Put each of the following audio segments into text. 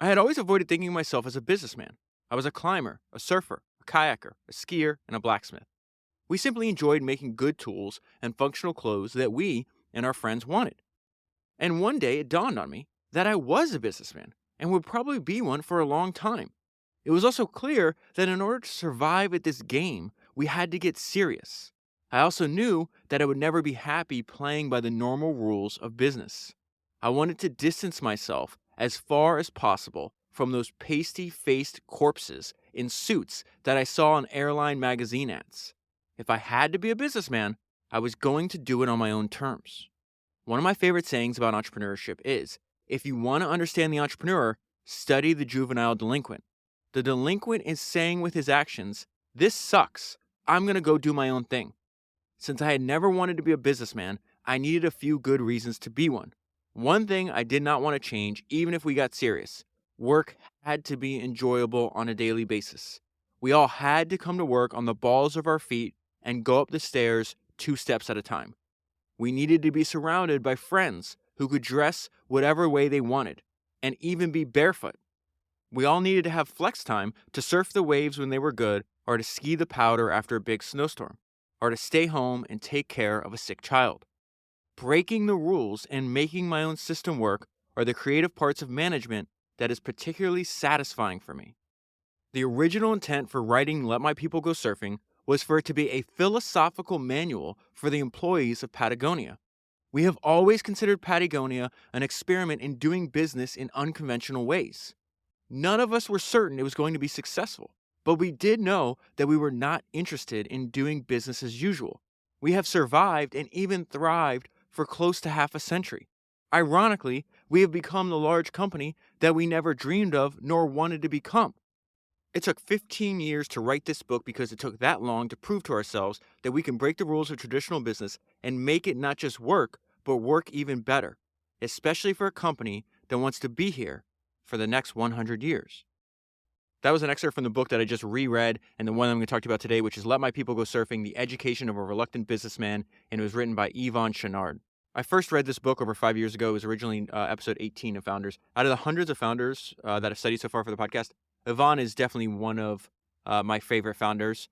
I had always avoided thinking of myself as a businessman. I was a climber, a surfer, a kayaker, a skier, and a blacksmith. We simply enjoyed making good tools and functional clothes that we and our friends wanted. And one day it dawned on me that I was a businessman and would probably be one for a long time. It was also clear that in order to survive at this game, we had to get serious. I also knew that I would never be happy playing by the normal rules of business. I wanted to distance myself as far as possible from those pasty faced corpses in suits that I saw in airline magazine ads. If I had to be a businessman, I was going to do it on my own terms. One of my favorite sayings about entrepreneurship is if you want to understand the entrepreneur, study the juvenile delinquent. The delinquent is saying with his actions, this sucks. I'm going to go do my own thing. Since I had never wanted to be a businessman, I needed a few good reasons to be one. One thing I did not want to change, even if we got serious. Work had to be enjoyable on a daily basis. We all had to come to work on the balls of our feet and go up the stairs 2 steps at a time. We needed to be surrounded by friends who could dress whatever way they wanted and even be barefoot. We all needed to have flex time to surf the waves when they were good, or to ski the powder after a big snowstorm, or to stay home and take care of a sick child. Breaking the rules and making my own system work are the creative parts of management that is particularly satisfying for me. The original intent for writing Let My People Go Surfing was for it to be a philosophical manual for the employees of Patagonia. We have always considered Patagonia an experiment in doing business in unconventional ways. None of us were certain it was going to be successful, but we did know that we were not interested in doing business as usual. We have survived and even thrived for close to half a century. Ironically, we have become the large company that we never dreamed of nor wanted to become. It took 15 years to write this book because it took that long to prove to ourselves that we can break the rules of traditional business and make it not just work, but work even better, especially for a company that wants to be here for the next 100 years. That was an excerpt from the book that I just reread and the one I'm going to talk to you about today, which is Let My People Go Surfing, The Education of a Reluctant Businessman, and it was written by Yvon Chouinard. I first read this book over 5 years ago. It was originally episode 18 of Founders. Out of the hundreds of founders that I've studied so far for the podcast, Yvon is definitely one of my favorite founders.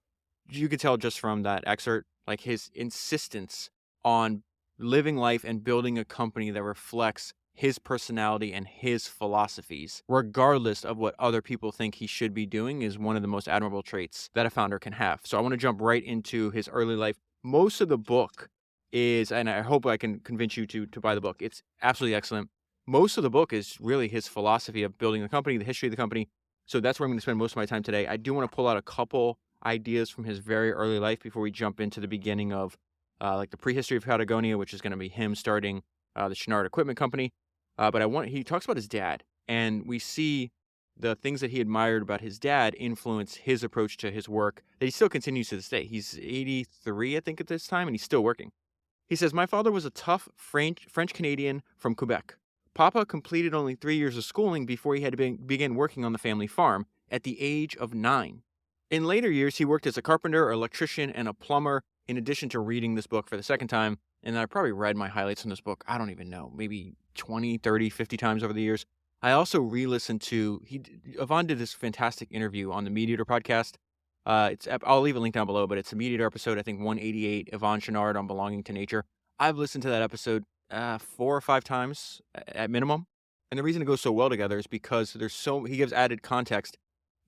You can tell just from that excerpt, like his insistence on living life and building a company that reflects his personality and his philosophies, regardless of what other people think he should be doing, is one of the most admirable traits that a founder can have. So I want to jump right into his early life. Most of the book is, and I hope I can convince you to buy the book. It's absolutely excellent. Most of the book is really his philosophy of building the company, the history of the company. So that's where I'm going to spend most of my time today. I do want to pull out a couple ideas from his very early life before we jump into the beginning of like the prehistory of Patagonia, which is going to be him starting the Chouinard Equipment Company. But he talks about his dad, and we see the things that he admired about his dad influence his approach to his work that he still continues to this day. He's 83, I think, at this time, and he's still working. He says, my father was a tough French-Canadian from Quebec. Papa completed only 3 years of schooling before he had to begin working on the family farm at the age of 9. In later years, he worked as a carpenter, electrician, and a plumber, in addition to reading this book for the second time. And I probably read my highlights in this book, I don't even know, maybe 20, 30, 50 times over the years. I also re-listened to, Yvon did this fantastic interview on the MeatEater podcast. I'll leave a link down below, but it's a MeatEater episode, I think 188, Yvon Chouinard on belonging to nature. I've listened to that episode 4 or 5 times at minimum. And the reason it goes so well together is because he gives added context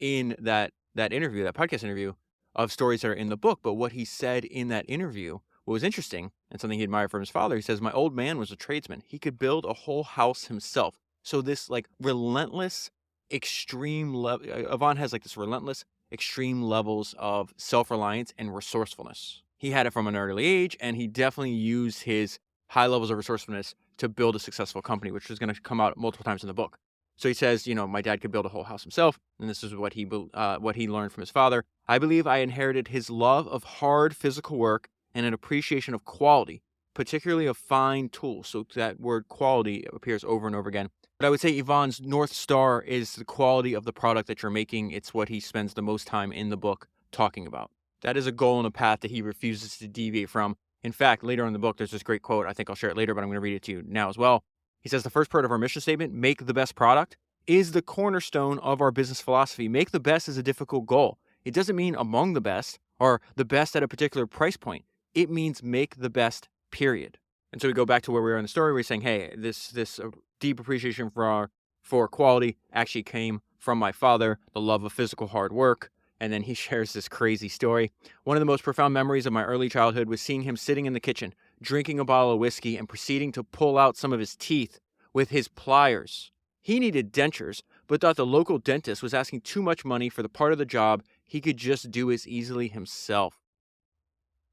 in that interview, that podcast interview, of stories that are in the book. But what he said in that interview, what was interesting and something he admired from his father, he says, my old man was a tradesman. He could build a whole house himself. So this like relentless, extreme level, Yvon has like this relentless, extreme levels of self-reliance and resourcefulness. He had it from an early age, and he definitely used his high levels of resourcefulness to build a successful company, which is going to come out multiple times in the book. So he says, my dad could build a whole house himself, and this is what he learned from his father. I believe I inherited his love of hard physical work and an appreciation of quality, particularly of fine tools. So that word quality appears over and over again. But I would say Yvon's North Star is the quality of the product that you're making. It's what he spends the most time in the book talking about. That is a goal and a path that he refuses to deviate from. In fact, later in the book, there's this great quote. I think I'll share it later, but I'm going to read it to you now as well. He says, the first part of our mission statement, make the best product, is the cornerstone of our business philosophy. Make the best is a difficult goal. It doesn't mean among the best or the best at a particular price point. It means make the best, period. And so we go back to where we were in the story. We're saying, hey, this deep appreciation for quality actually came from my father, the love of physical hard work. And then he shares this crazy story. One of the most profound memories of my early childhood was seeing him sitting in the kitchen, drinking a bottle of whiskey and proceeding to pull out some of his teeth with his pliers. He needed dentures, but thought the local dentist was asking too much money for the part of the job he could just do as easily himself.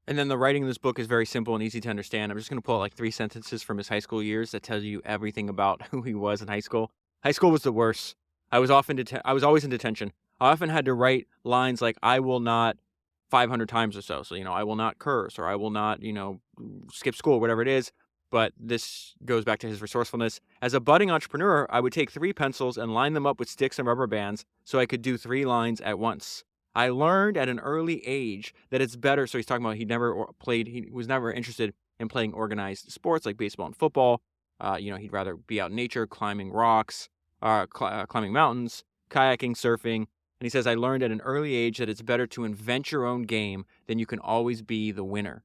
And then the writing in this book is very simple and easy to understand. I'm just going to pull out like 3 sentences from his high school years that tells you everything about who he was in high school. High school was the worst. I was always in detention. I often had to write lines like, I will not 500 times or so. So, I will not curse, or I will not, skip school, whatever it is. But this goes back to his resourcefulness. As a budding entrepreneur, I would take 3 pencils and line them up with sticks and rubber bands so I could do 3 lines at once. I learned at an early age that it's better. So he's talking about he was never interested in playing organized sports like baseball and football. He'd rather be out in nature, climbing rocks, climbing mountains, kayaking, surfing. And he says, I learned at an early age that it's better to invent your own game than you can always be the winner.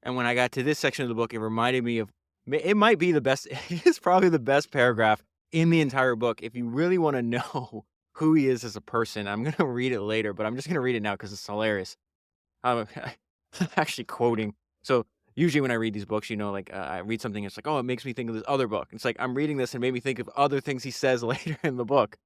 And when I got to this section of the book, it reminded me of, it might be the best, it's probably the best paragraph in the entire book. If you really want to know who he is as a person, I'm going to read it later, but I'm just going to read it now because it's hilarious. I'm actually quoting. So usually when I read these books, I read something, it's like, oh, it makes me think of this other book. It's like, I'm reading this and made me think of other things he says later in the book.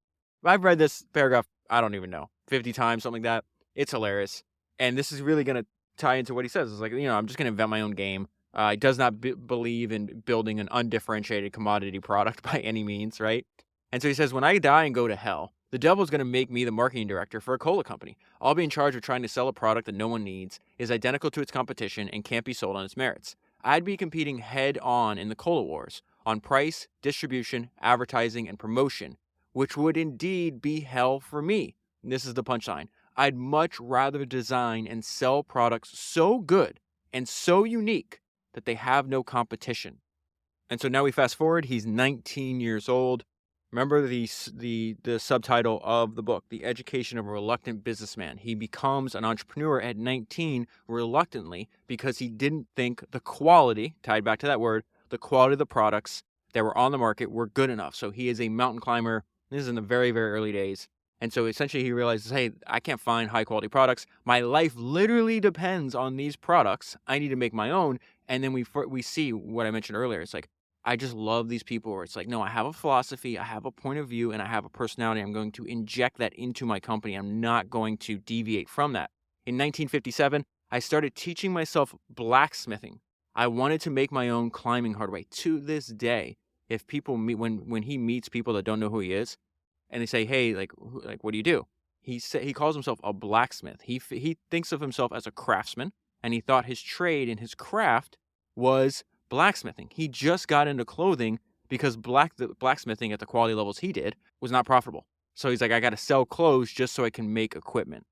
I've read this paragraph, I don't even know, 50 times, something like that. It's hilarious. And this is really going to tie into what he says. It's like, I'm just going to invent my own game. He does not believe in building an undifferentiated commodity product by any means, right? And so he says, when I die and go to hell, the devil's going to make me the marketing director for a cola company. I'll be in charge of trying to sell a product that no one needs, is identical to its competition, and can't be sold on its merits. I'd be competing head on in the cola wars on price, distribution, advertising, and promotion, which would indeed be hell for me. And this is the punchline. I'd much rather design and sell products so good and so unique that they have no competition. And so now we fast forward. He's 19 years old. Remember the subtitle of the book, The Education of a Reluctant Businessman. He becomes an entrepreneur at 19 reluctantly because he didn't think the quality, tied back to that word, the quality of the products that were on the market were good enough. So he is a mountain climber. This is in the very, very early days. And so essentially he realizes, hey, I can't find high quality products. My life literally depends on these products. I need to make my own. And then we see what I mentioned earlier. It's like, I just love these people where it's like, no, I have a philosophy, I have a point of view, and I have a personality. I'm going to inject that into my company. I'm not going to deviate from that. In 1957, I started teaching myself blacksmithing. I wanted to make my own climbing hardware. To this day, if people meet, when he meets people that don't know who he is, and they say, hey, like what do you do? He calls himself a blacksmith. He thinks of himself as a craftsman, and he thought his trade and his craft was blacksmithing. He just got into clothing because blacksmithing at the quality levels he did was not profitable. So he's like, I got to sell clothes just so I can make equipment.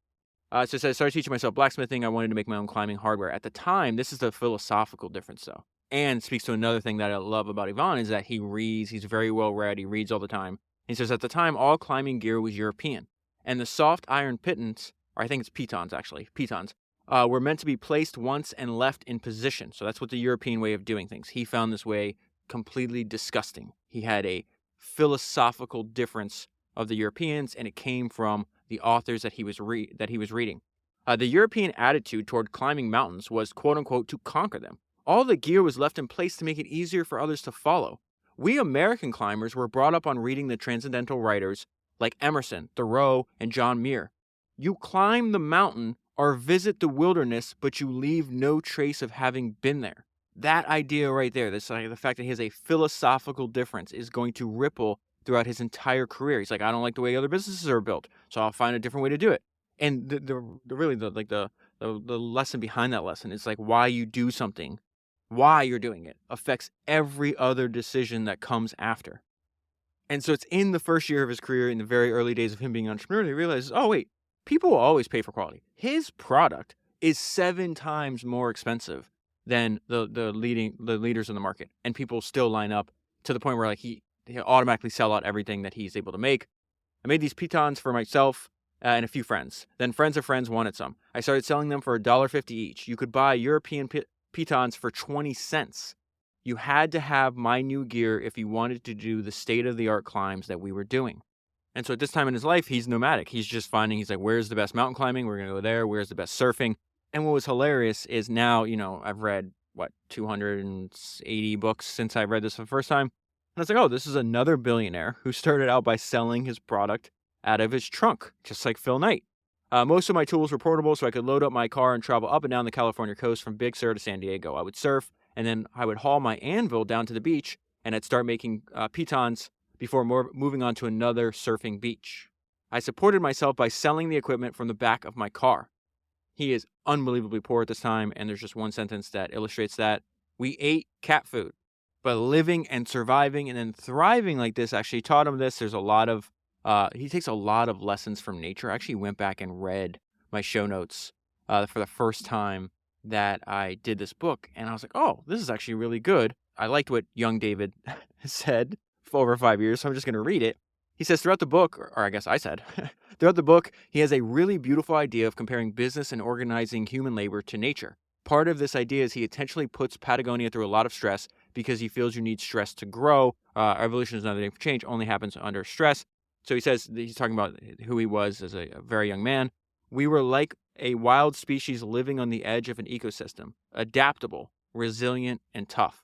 So I started teaching myself blacksmithing. I wanted to make my own climbing hardware. At the time, this is the philosophical difference, though. And speaks to another thing that I love about Yvon is that he reads. He's very well read. He reads all the time. He says, at the time, all climbing gear was European. And the soft iron pitons, or I think it's pitons, actually, were meant to be placed once and left in position. So that's what the European way of doing things. He found this way completely disgusting. He had a philosophical difference of the Europeans, and it came from the authors that he was reading. The European attitude toward climbing mountains was, quote unquote, to conquer them. All the gear was left in place to make it easier for others to follow. We American climbers were brought up on reading the transcendental writers like Emerson, Thoreau, and John Muir. You climb the mountain or visit the wilderness, but you leave no trace of having been there. That idea right there, the fact that he has a philosophical difference, is going to ripple throughout his entire career. He's like, I don't like the way other businesses are built, so I'll find a different way to do it. And the lesson behind that lesson is like why you do something, why you're doing it, affects every other decision that comes after. And so it's in the first year of his career, in the very early days of him being an entrepreneur, that he realizes, oh wait, people will always pay for quality. His product is 7 times more expensive than the leaders in the market, and people still line up to the point where like he'll automatically sell out everything that he's able to make. I made these pitons for myself and a few friends. Then friends of friends wanted some. I started selling them for $1.50 each. You could buy European pitons for 20 cents. You had to have my new gear if you wanted to do the state-of-the-art climbs that we were doing. And so at this time in his life, he's nomadic. He's just finding, he's like, where's the best mountain climbing? We're going to go there. Where's the best surfing? And what was hilarious is now, I've read, 280 books since I read this for the first time. And I was like, oh, this is another billionaire who started out by selling his product out of his trunk, just like Phil Knight. Most of my tools were portable, so I could load up my car and travel up and down the California coast from Big Sur to San Diego. I would surf, and then I would haul my anvil down to the beach, and I'd start making pitons before moving on to another surfing beach. I supported myself by selling the equipment from the back of my car. He is unbelievably poor at this time, and there's just one sentence that illustrates that. We ate cat food. But living and surviving and then thriving like this actually taught him this. There's a lot of, he takes a lot of lessons from nature. I actually went back and read my show notes for the first time that I did this book. And I was like, oh, this is actually really good. I liked what young David said for over 5 years, so I'm just going to read it. He says, throughout the book, or I guess I said, throughout the book, he has a really beautiful idea of comparing business and organizing human labor to nature. Part of this idea is he intentionally puts Patagonia through a lot of stress because he feels you need stress to grow. Evolution is another name for change, only happens under stress. So he says, he's talking about who he was as a very young man. We were like a wild species living on the edge of an ecosystem, adaptable, resilient, and tough.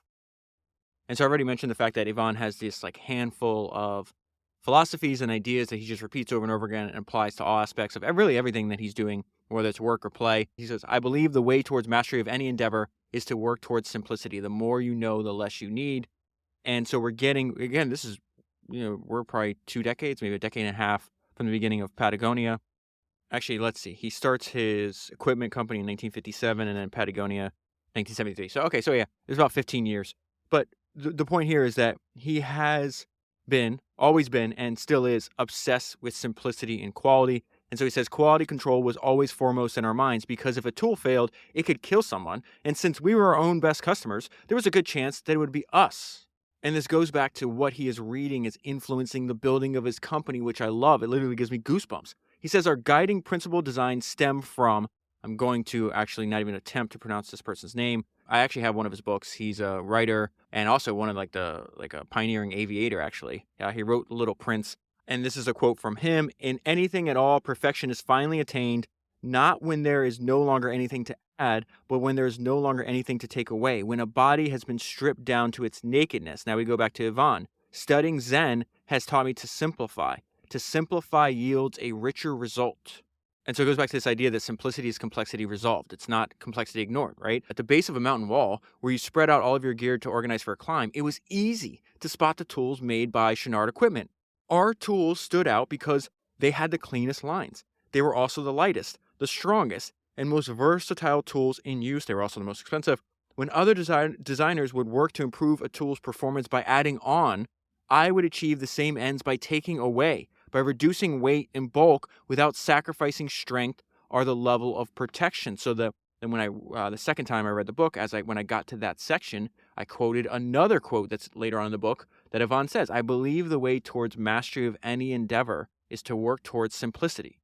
And so I already mentioned the fact that Yvon has this handful of philosophies and ideas that he just repeats over and over again and applies to all aspects of really everything that he's doing, whether it's work or play. He says, I believe the way towards mastery of any endeavor is to work towards simplicity. The more you know, the less you need. And so we're getting, again, this is, we're probably 2 decades, maybe a decade and a half from the beginning of Patagonia. Actually, let's see. He starts his equipment company in 1957 and then Patagonia 1973. So yeah, it's about 15 years. But the point here is that he has always been, and still is obsessed with simplicity and quality. And so he says quality control was always foremost in our minds because if a tool failed, it could kill someone. And since we were our own best customers, there was a good chance that it would be us. And this goes back to what he is reading is influencing the building of his company, which I love. It literally gives me goosebumps. He says our guiding principle designs stem from, I'm going to actually not even attempt to pronounce this person's name. I actually have one of his books. He's a writer and also one of a pioneering aviator, actually. He wrote Little Prince. And this is a quote from him. In anything at all, perfection is finally attained, not when there is no longer anything to add, but when there is no longer anything to take away. When a body has been stripped down to its nakedness. Now we go back to Yvon. Studying Zen has taught me to simplify. To simplify yields a richer result. And so it goes back to this idea that simplicity is complexity resolved. It's not complexity ignored, right? At the base of a mountain wall, where you spread out all of your gear to organize for a climb, it was easy to spot the tools made by Chouinard Equipment. Our tools stood out because they had the cleanest lines. They were also the lightest, the strongest, and most versatile tools in use. They were also the most expensive. When other designers would work to improve a tool's performance by adding on, I would achieve the same ends by taking away, by reducing weight and bulk without sacrificing strength or the level of protection. So the second time I read the book, when I got to that section, I quoted another quote that's later on in the book that Yvon says, I believe the way towards mastery of any endeavor is to work towards simplicity.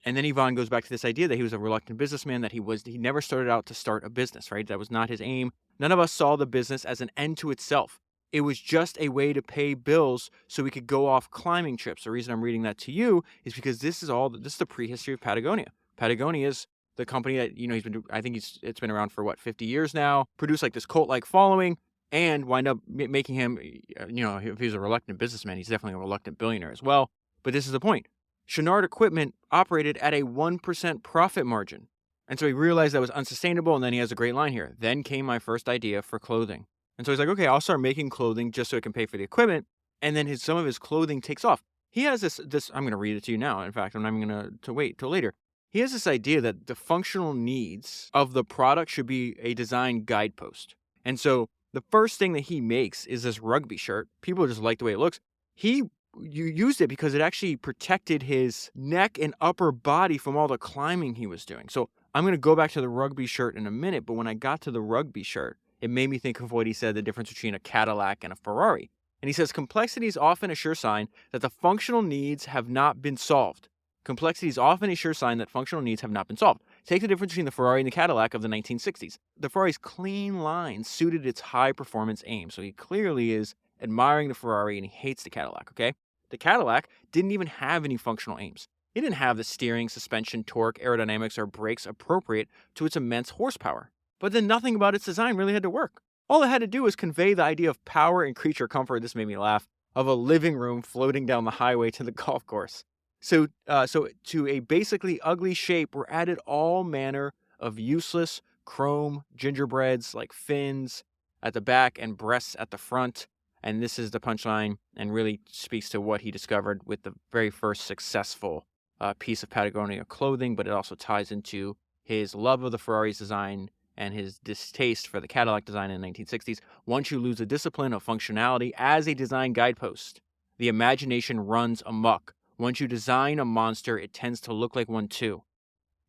And then Yvon goes back to this idea that he was a reluctant businessman, that he never started out to start a business, right? That was not his aim. None of us saw the business as an end to itself. It was just a way to pay bills so we could go off climbing trips. The reason I'm reading that to you is because this is the prehistory of Patagonia. Patagonia is the company that, it's been around for 50 years now, produced this cult-like following, and wind up making him, if he's a reluctant businessman, he's definitely a reluctant billionaire as well. But this is the point. Chouinard Equipment operated at a 1% profit margin. And so he realized that was unsustainable, and then he has a great line here. Then came my first idea for clothing. And so he's like, okay, I'll start making clothing just so it can pay for the equipment. And then some of his clothing takes off. He has this, I'm going to read it to you now. In fact, I'm not even going to wait till later. He has this idea that the functional needs of the product should be a design guidepost. And so the first thing that he makes is this rugby shirt. People just like the way it looks. You used it because it actually protected his neck and upper body from all the climbing he was doing. So I'm going to go back to the rugby shirt in a minute. But when I got to the rugby shirt, it made me think of what he said, the difference between a Cadillac and a Ferrari. And he says complexity is often a sure sign that the functional needs have not been solved. Complexity is often a sure sign that functional needs have not been solved. Take the difference between the Ferrari and the Cadillac of the 1960s. The Ferrari's clean lines suited its high performance aim. So he clearly is admiring the Ferrari and he hates the Cadillac, okay? The Cadillac didn't even have any functional aims. It didn't have the steering, suspension, torque, aerodynamics, or brakes appropriate to its immense horsepower. But then nothing about its design really had to work. All it had to do was convey the idea of power and creature comfort, this made me laugh, of a living room floating down the highway to the golf course. So to a basically ugly shape were added all manner of useless chrome gingerbreads like fins at the back and breasts at the front. And this is the punchline and really speaks to what he discovered with the very first successful piece of Patagonia clothing, but it also ties into his love of the Ferrari's design and his distaste for the Cadillac design in the 1960s. Once you lose the discipline of functionality as a design guidepost, the imagination runs amok. Once you design a monster, it tends to look like one too.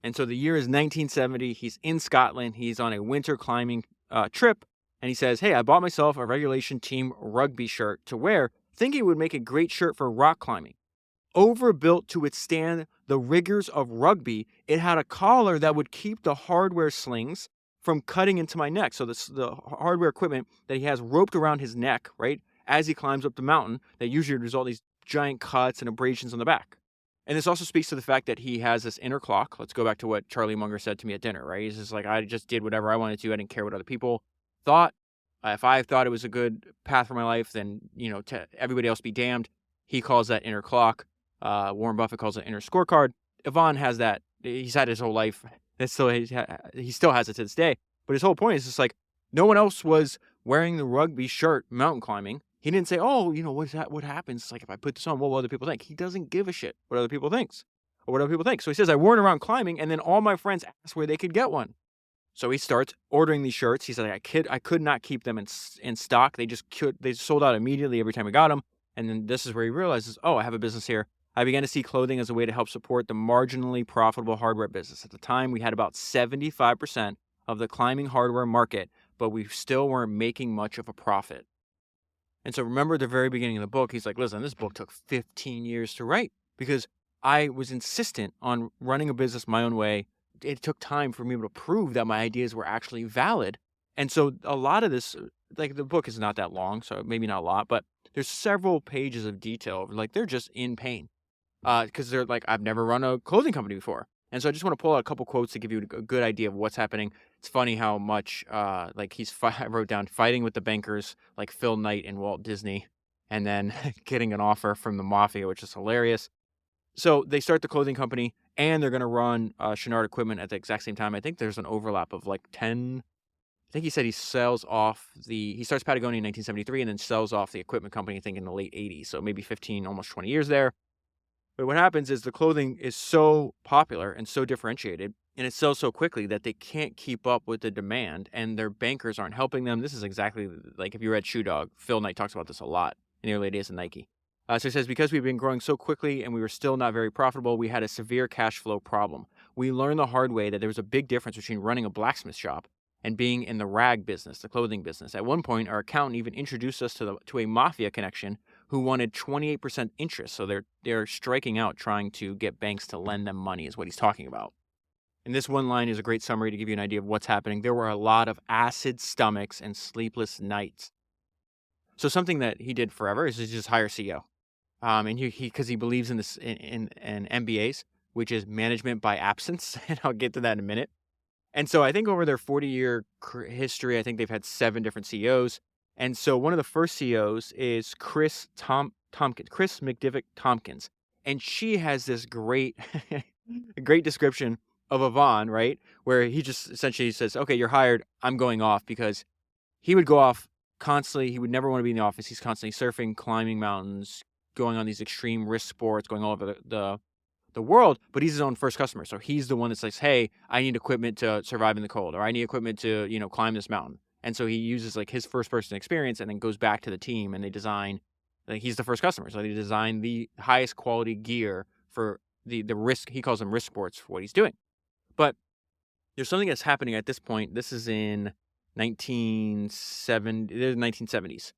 And so the year is 1970. He's in Scotland. He's on a winter climbing trip. And he says, hey, I bought myself a regulation team rugby shirt to wear, thinking it would make a great shirt for rock climbing. Overbuilt to withstand the rigors of rugby, it had a collar that would keep the hardware slings from cutting into my neck. So the hardware equipment that he has roped around his neck, right, as he climbs up the mountain, that usually result in these giant cuts and abrasions on the back. And this also speaks to the fact that he has this inner clock. Let's go back to what Charlie Munger said to me at dinner, right? He's just like, I just did whatever I wanted to. I didn't care what other people thought. If I thought it was a good path for my life, then, to everybody else be damned. He calls that inner clock. Warren Buffett calls it inner scorecard. Yvon has that. He's had his whole life. He still has it to this day. But his whole point is just like, no one else was wearing the rugby shirt mountain climbing. He didn't say, what happens like if I put this on? What will other people think? He doesn't give a shit what other people thinks or what other people think. So he says, I wore it around climbing, and then all my friends asked where they could get one. So he starts ordering these shirts. He said, I could not keep them in stock. They sold out immediately every time we got them. And then this is where he realizes, I have a business here. I began to see clothing as a way to help support the marginally profitable hardware business. At the time, we had about 75% of the climbing hardware market, but we still weren't making much of a profit. And so remember at the very beginning of the book, he's like, listen, this book took 15 years to write because I was insistent on running a business my own way. It took time for me to prove that my ideas were actually valid. And so a lot of this, like the book is not that long, so maybe not a lot, but there's several pages of detail. Like they're just in pain because they're like, I've never run a clothing company before. And so I just want to pull out a couple quotes to give you a good idea of what's happening. It's funny how much I wrote down fighting with the bankers like Phil Knight and Walt Disney, and then getting an offer from the mafia, which is hilarious. So they start the clothing company, and they're going to run Chouinard equipment at the exact same time. I think there's an overlap of like 10. I think he said he starts Patagonia in 1973 and then sells off the equipment company, I think, in the late 80s. So maybe 15, almost 20 years there. But what happens is the clothing is so popular and so differentiated, and it sells so quickly that they can't keep up with the demand, and their bankers aren't helping them. This is exactly like if you read Shoe Dog, Phil Knight talks about this a lot in the early days of Nike. So he says, because we've been growing so quickly and we were still not very profitable, we had a severe cash flow problem. We learned the hard way that there was a big difference between running a blacksmith shop and being in the rag business, the clothing business. At one point, our accountant even introduced us to a mafia connection who wanted 28% interest. So they're striking out trying to get banks to lend them money is what he's talking about. And this one line is a great summary to give you an idea of what's happening. There were a lot of acid stomachs and sleepless nights. So something that he did forever is just hire CEO. And because he believes in this in MBAs, which is management by absence, and I'll get to that in a minute. And so I think over their 40-year history, I think they've had 7 different CEOs. And so one of the first CEOs is Chris McDivick Tompkins, and she has this great description of Yvon, right, where he just essentially says, "Okay, you're hired. I'm going off," because he would go off constantly. He would never want to be in the office. He's constantly surfing, climbing mountains, going on these extreme risk sports, going all over the world, but he's his own first customer. So he's the one that says, hey, I need equipment to survive in the cold, or I need equipment to, climb this mountain. And so he uses like his first person experience and then goes back to the team and they design, like he's the first customer. So they design the highest quality gear for the risk, he calls them risk sports for what he's doing. But there's something that's happening at this point. This is in the 1970s.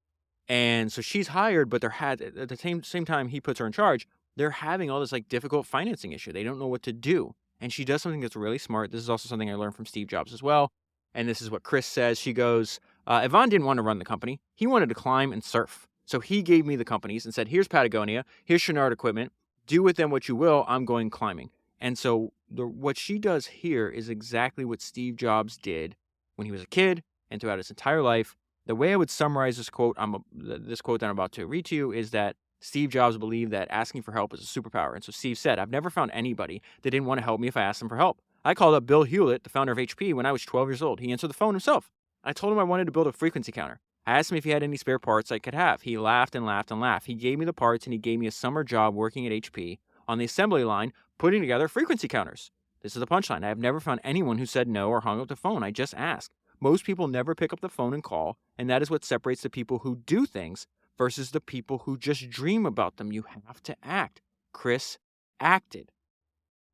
And so she's hired, but at the same time he puts her in charge, they're having all this like difficult financing issue. They don't know what to do. And she does something that's really smart. This is also something I learned from Steve Jobs as well. And this is what Chris says. She goes, Yvon didn't want to run the company. He wanted to climb and surf. So he gave me the companies and said, here's Patagonia, here's Chouinard equipment. Do with them what you will. I'm going climbing. And so what she does here is exactly what Steve Jobs did when he was a kid and throughout his entire life. The way I would summarize this quote that I'm about to read to you is that Steve Jobs believed that asking for help is a superpower. And so Steve said, I've never found anybody that didn't want to help me if I asked them for help. I called up Bill Hewlett, the founder of HP, when I was 12 years old. He answered the phone himself. I told him I wanted to build a frequency counter. I asked him if he had any spare parts I could have. He laughed and laughed and laughed. He gave me the parts and he gave me a summer job working at HP on the assembly line putting together frequency counters. This is the punchline. I have never found anyone who said no or hung up the phone. I just asked. Most people never pick up the phone and call, and that is what separates the people who do things versus the people who just dream about them. You have to act. Chris acted.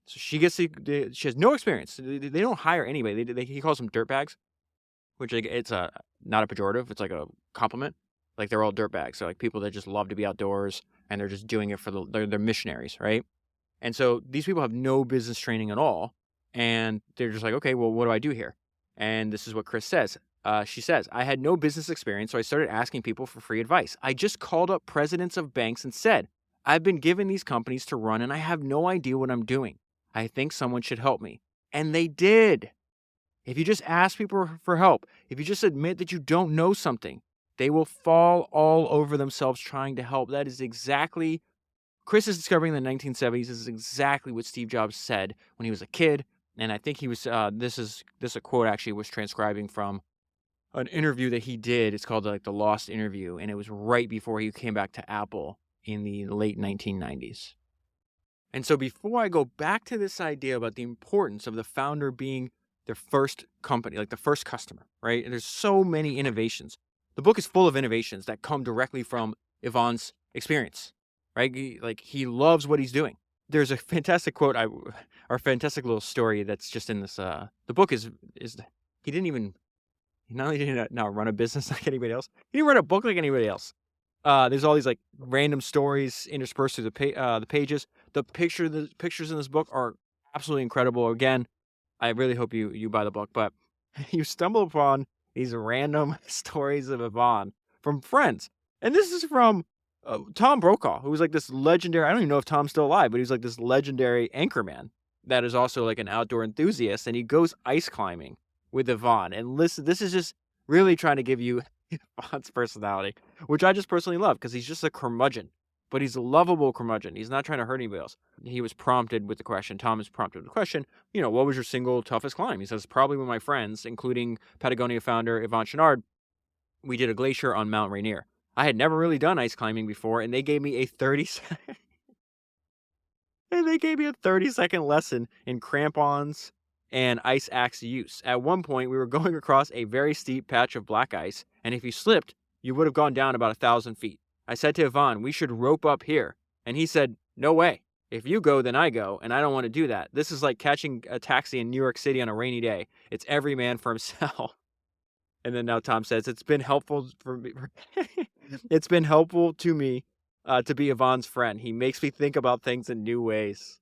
So she has no experience. They don't hire anybody. He calls them dirtbags, which it's not a pejorative. It's like a compliment. Like they're all dirtbags. So like people that just love to be outdoors and they're just doing it for they're missionaries, right? And so these people have no business training at all, and they're just like, okay, well, what do I do here? And this is what Chris says. She says, I had no business experience, so I started asking people for free advice. I just called up presidents of banks and said, I've been given these companies to run, and I have no idea what I'm doing. I think someone should help me. And they did. If you just ask people for help, if you just admit that you don't know something, they will fall all over themselves trying to help. That is exactly, Chris is discovering in the 1970s. This is exactly what Steve Jobs said when he was a kid. And I think he was, this a quote actually was transcribing from an interview that he did. It's called like the Lost Interview. And it was right before he came back to Apple in the late 1990s. And so before I go back to this idea about the importance of the founder being their first company, like the first customer, right? And there's so many innovations. The book is full of innovations that come directly from Yvon's experience, right? He loves what he's doing. There's a fantastic quote, or fantastic little story that's just in this. The book is he not only did he not run a business like anybody else, he didn't write a book like anybody else. There's all these like random stories interspersed through the pages. The pictures in this book are absolutely incredible. Again, I really hope you buy the book, but you stumble upon these random stories of Yvon from friends. And this is from Tom Brokaw, who was like this legendary, I don't even know if Tom's still alive, but he's like this legendary anchorman that is also like an outdoor enthusiast. And he goes ice climbing with Yvon. And listen, this is just really trying to give you Yvon's personality, which I just personally love because he's just a curmudgeon, but he's a lovable curmudgeon. He's not trying to hurt anybody else. He was prompted with the question, Tom is prompted with the question, what was your single toughest climb? He says, probably with my friends, including Patagonia founder Yvon Chouinard. We did a glacier on Mount Rainier. I had never really done ice climbing before, and they gave me a 30-second lesson in crampons and ice axe use. At one point, we were going across a very steep patch of black ice, and if you slipped, you would have gone down about 1,000 feet. I said to Yvon, we should rope up here. And he said, no way. If you go, then I go, and I don't want to do that. This is like catching a taxi in New York City on a rainy day. It's every man for himself. And then now Tom says, it's been helpful for me. It's been helpful to me to be Yvon's friend. He makes me think about things in new ways.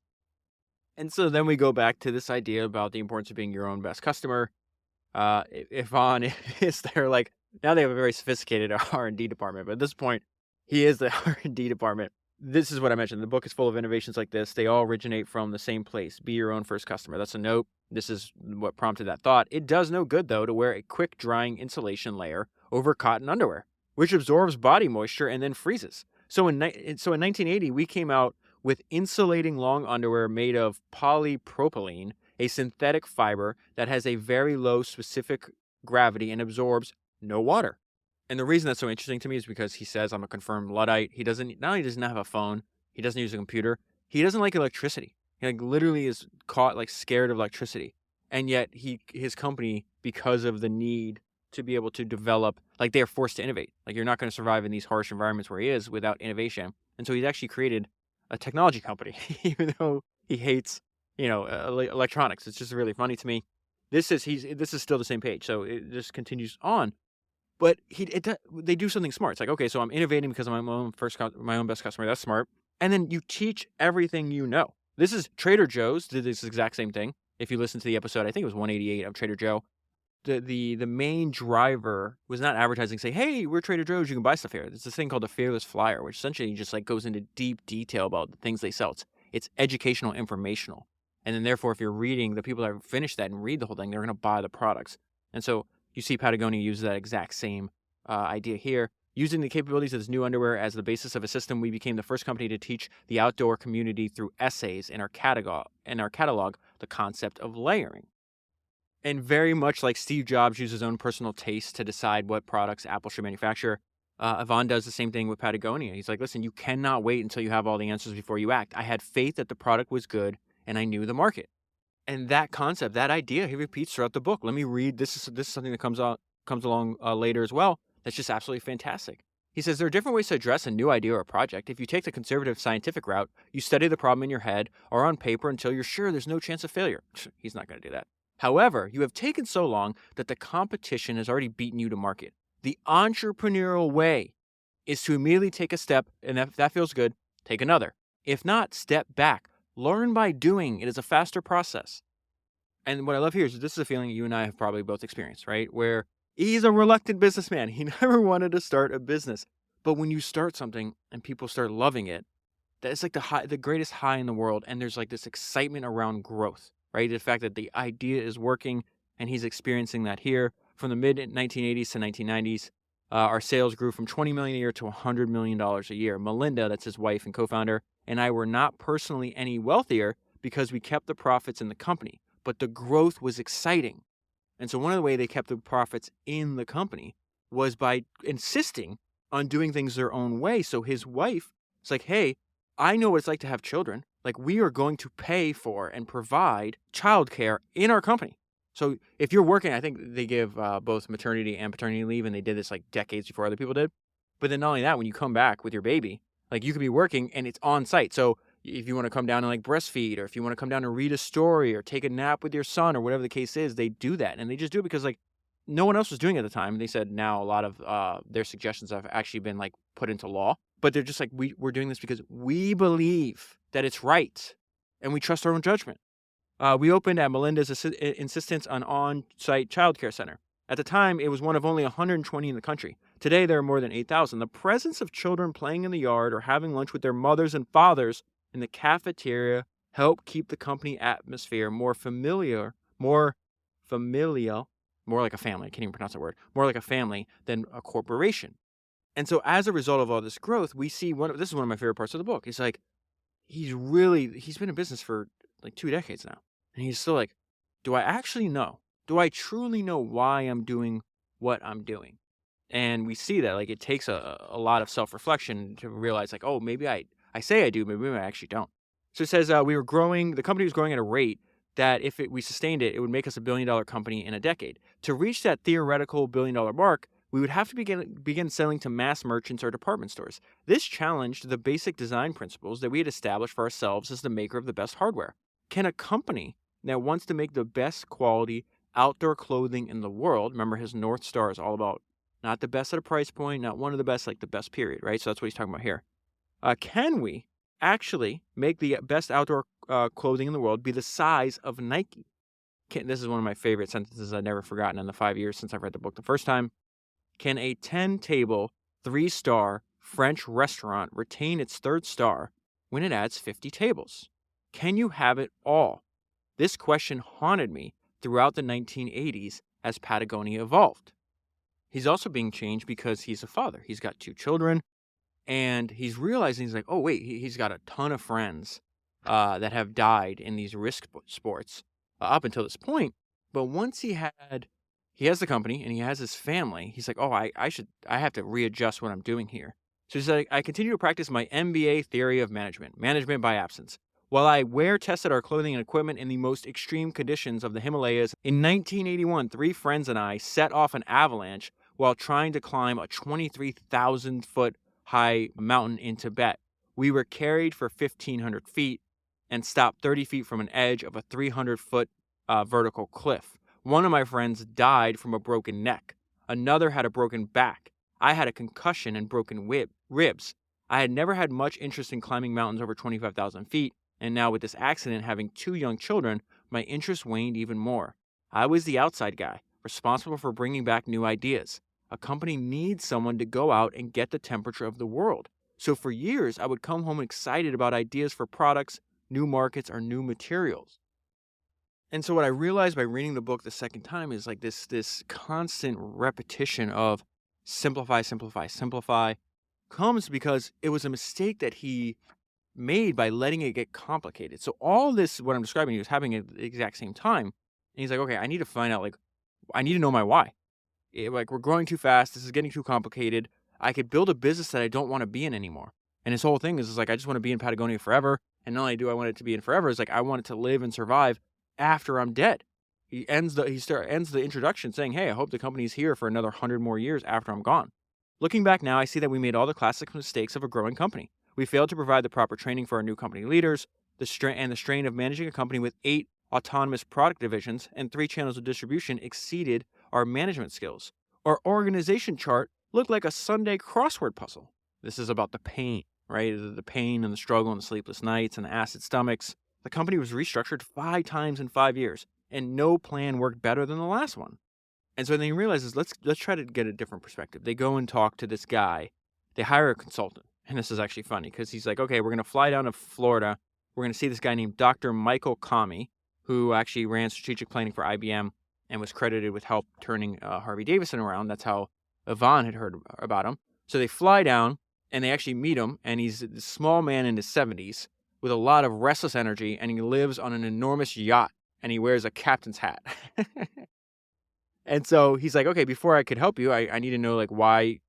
And so then we go back to this idea about the importance of being your own best customer. Yvon is there, like, now they have a very sophisticated R&D department, but at this point, he is the R&D department. This is what I mentioned. The book is full of innovations like this. They all originate from the same place. Be your own first customer. That's a note. This is what prompted that thought. It does no good, though, to wear a quick-drying insulation layer over cotton underwear, which absorbs body moisture and then freezes. So in 1980, we came out with insulating long underwear made of polypropylene, a synthetic fiber that has a very low specific gravity and absorbs no water. And the reason that's so interesting to me is because he says, I'm a confirmed Luddite. He not only doesn't have a phone, he doesn't use a computer, he doesn't like electricity. He like literally is caught like scared of electricity. And yet his company, because of the need to be able to develop, like they are forced to innovate. Like you're not going to survive in these harsh environments where he is without innovation. And so he's actually created a technology company, even though he hates, electronics. It's just really funny to me. This is still the same page. So it just continues on. But they do something smart. It's like, okay, so I'm innovating because I'm my own best customer. That's smart. And then you teach everything you know. This is Trader Joe's did this exact same thing. If you listen to the episode, I think it was 188 of Trader Joe. The main driver was not advertising, say, hey, we're Trader Joe's, you can buy stuff here. There's this thing called the Fearless Flyer, which essentially just like goes into deep detail about the things they sell. It's educational, informational. And then therefore, if you're reading, the people that finish that and read the whole thing, they're going to buy the products. And so you see Patagonia uses that exact same idea here. Using the capabilities of this new underwear as the basis of a system, we became the first company to teach the outdoor community through essays in our catalog the concept of layering. And very much like Steve Jobs used his own personal taste to decide what products Apple should manufacture, Yvon does the same thing with Patagonia. He's like, listen, you cannot wait until you have all the answers before you act. I had faith that the product was good, and I knew the market. And that concept, that idea, he repeats throughout the book. Let me read. This is something that comes along later as well. That's just absolutely fantastic. He says, there are different ways to address a new idea or project. If you take the conservative scientific route, you study the problem in your head or on paper until you're sure there's no chance of failure. He's not going to do that. However, you have taken so long that the competition has already beaten you to market. The entrepreneurial way is to immediately take a step, and if that feels good, take another. If not, step back. Learn by doing. It is a faster process. And what I love here is this is a feeling you and I have probably both experienced, right? Where he's a reluctant businessman. He never wanted to start a business. But when you start something and people start loving it, that's like the greatest high in the world. And there's like this excitement around growth, right? The fact that the idea is working, and he's experiencing that here. From the mid-1980s to 1990s, our sales grew from $20 million a year to $100 million a year. Melinda, that's his wife and co-founder, and I were not personally any wealthier because we kept the profits in the company, but the growth was exciting. And so one of the ways they kept the profits in the company was by insisting on doing things their own way. So his wife is like, hey, I know what it's like to have children. Like, we are going to pay for and provide childcare in our company. So if you're working, I think they give both maternity and paternity leave, and they did this like decades before other people did. But then not only that, when you come back with your baby, like you could be working and it's on site. So if you want to come down and like breastfeed, or if you want to come down and read a story or take a nap with your son or whatever the case is, they do that. And they just do it because like no one else was doing it at the time. And they said now a lot of their suggestions have actually been like put into law. But they're just like, we're doing this because we believe that it's right and we trust our own judgment. We opened at Melinda's insistence an on-site childcare center. At the time, it was one of only 120 in the country. Today, there are more than 8,000. The presence of children playing in the yard or having lunch with their mothers and fathers in the cafeteria helped keep the company atmosphere more familial, more like a family. I can't even pronounce that word. More like a family than a corporation. And so as a result of all this growth, we see this is one of my favorite parts of the book. He's like, he's been in business for like 2 decades now. And he's still like, do I actually know? Do I truly know why I'm doing what I'm doing? And we see that like it takes a lot of self-reflection to realize like, oh, maybe I say I do, maybe I actually don't. So it says the company was growing at a rate that if we sustained it, it would make us $1 billion company in a decade. To reach that theoretical $1 billion mark, we would have to begin selling to mass merchants or department stores. This challenged the basic design principles that we had established for ourselves as the maker of the best hardware. Can a company that wants to make the best quality outdoor clothing in the world, remember his North Star is all about not the best at a price point, not one of the best, like the best period, right? So that's what he's talking about here. Can we actually make the best outdoor clothing in the world be the size of Nike? This is one of my favorite sentences I've never forgotten in the 5 years since I've read the book the first time. Can a 10-table, 3-star French restaurant retain its 3rd star when it adds 50 tables? Can you have it all? This question haunted me throughout the 1980s as Patagonia evolved. He's also being changed because he's a father. He's got 2 children, and he's realizing, he's like, oh, wait, he's got a ton of friends that have died in these risk sports up until this point. But once he has the company and he has his family, he's like, oh, I have to readjust what I'm doing here. So he's like, I continue to practice my MBA theory of management by absence. While I tested our clothing and equipment in the most extreme conditions of the Himalayas, in 1981, 3 friends and I set off an avalanche while trying to climb a 23,000-foot high mountain in Tibet. We were carried for 1,500 feet and stopped 30 feet from an edge of a 300-foot vertical cliff. One of my friends died from a broken neck. Another had a broken back. I had a concussion and broken ribs. I had never had much interest in climbing mountains over 25,000 feet, and now with this accident having 2 young children, my interest waned even more. I was the outside guy, responsible for bringing back new ideas. A company needs someone to go out and get the temperature of the world. So for years, I would come home excited about ideas for products, new markets, or new materials. And so what I realized by reading the book the second time is like this constant repetition of simplify, simplify, simplify comes because it was a mistake that he made by letting it get complicated. So all this, what I'm describing, he was having at the exact same time. And he's like, okay, I need to find out, I need to know my why. We're growing too fast. This is getting too complicated. I could build a business that I don't want to be in anymore. And his whole thing is like, I just want to be in Patagonia forever. And not only do I want it to be in forever, it's like, I want it to live and survive after I'm dead. He ends the introduction saying, hey, I hope the company's here for another 100 more years after I'm gone. Looking back now, I see that we made all the classic mistakes of a growing company. We failed to provide the proper training for our new company leaders, the strain of managing a company with 8 autonomous product divisions and 3 channels of distribution exceeded our management skills. Our organization chart looked like a Sunday crossword puzzle. This is about the pain, right? The pain and the struggle and the sleepless nights and the acid stomachs. The company was restructured 5 times in 5 years, and no plan worked better than the last one. And so then he realizes, let's try to get a different perspective. They go and talk to this guy. They hire a consultant. And this is actually funny because he's like, okay, we're going to fly down to Florida. We're going to see this guy named Dr. Michael Kami, who actually ran strategic planning for IBM and was credited with help turning Harvey Davidson around. That's how Yvon had heard about him. So they fly down and they actually meet him. And he's a small man in his 70s with a lot of restless energy. And he lives on an enormous yacht and he wears a captain's hat. And so he's like, okay, before I could help you, I need to know why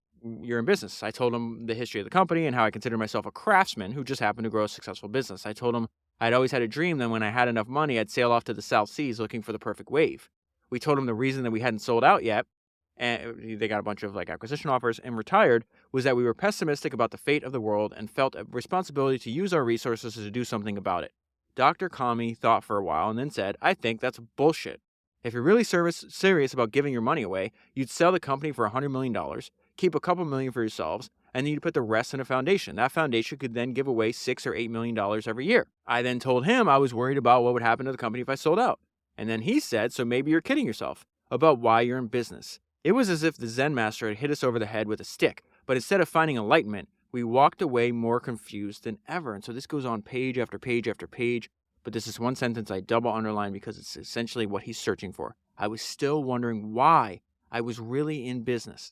you're in business. I told him the history of the company and how I consider myself a craftsman who just happened to grow a successful business. I told him I'd always had a dream that when I had enough money, I'd sail off to the South Seas looking for the perfect wave. We told him the reason that we hadn't sold out yet, and they got a bunch of acquisition offers and retired, was that we were pessimistic about the fate of the world and felt a responsibility to use our resources to do something about it. Dr. Kami thought for a while and then said, I think that's bullshit. If you're really serious about giving your money away, you'd sell the company for $100 million, keep a couple million for yourselves, and then you'd put the rest in a foundation. That foundation could then give away $6 or $8 million every year. I then told him I was worried about what would happen to the company if I sold out. And then he said, so maybe you're kidding yourself about why you're in business. It was as if the Zen master had hit us over the head with a stick, but instead of finding enlightenment, we walked away more confused than ever. And so this goes on page after page after page. But this is one sentence I double underline because it's essentially what he's searching for. I was still wondering why I was really in business.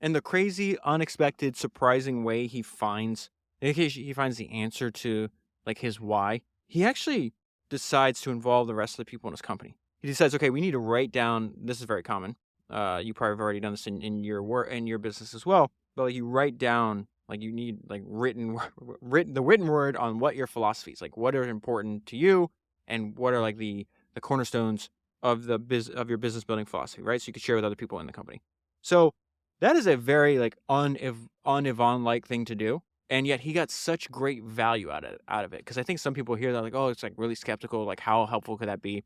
And the crazy, unexpected, surprising way he finds the answer to his why, he actually decides to involve the rest of the people in his company. He decides, okay, we need to write down, this is very common. You probably have already done this in your work and your business as well. But you write down, you need the written word on what your philosophy is, what are important to you, and what are the cornerstones of of your business building philosophy, right? So you could share with other people in the company. So that is a very un-Yvon-like thing to do, and yet he got such great value out of it. Because I think some people hear that oh, it's really skeptical, how helpful could that be?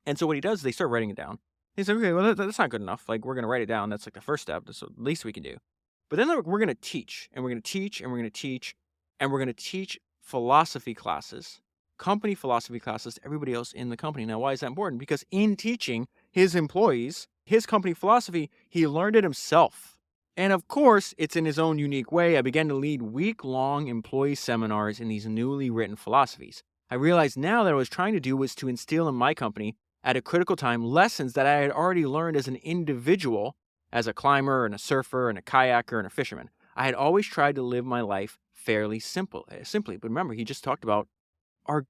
And so what he does is they start writing it down. He said, okay, well that's not good enough. We're going to write it down. That's the first step. That's the least we can do. But then we're going to teach, and we're going to teach, and we're going to teach, and we're going to teach philosophy classes, company philosophy classes to everybody else in the company. Now, why is that important? Because in teaching his employees his company philosophy, he learned it himself. And of course, it's in his own unique way. I began to lead week-long employee seminars in these newly written philosophies. I realized now that what I was trying to do was to instill in my company, at a critical time, lessons that I had already learned as an individual, as a climber and a surfer and a kayaker and a fisherman. I had always tried to live my life fairly simply. But remember, he just talked about our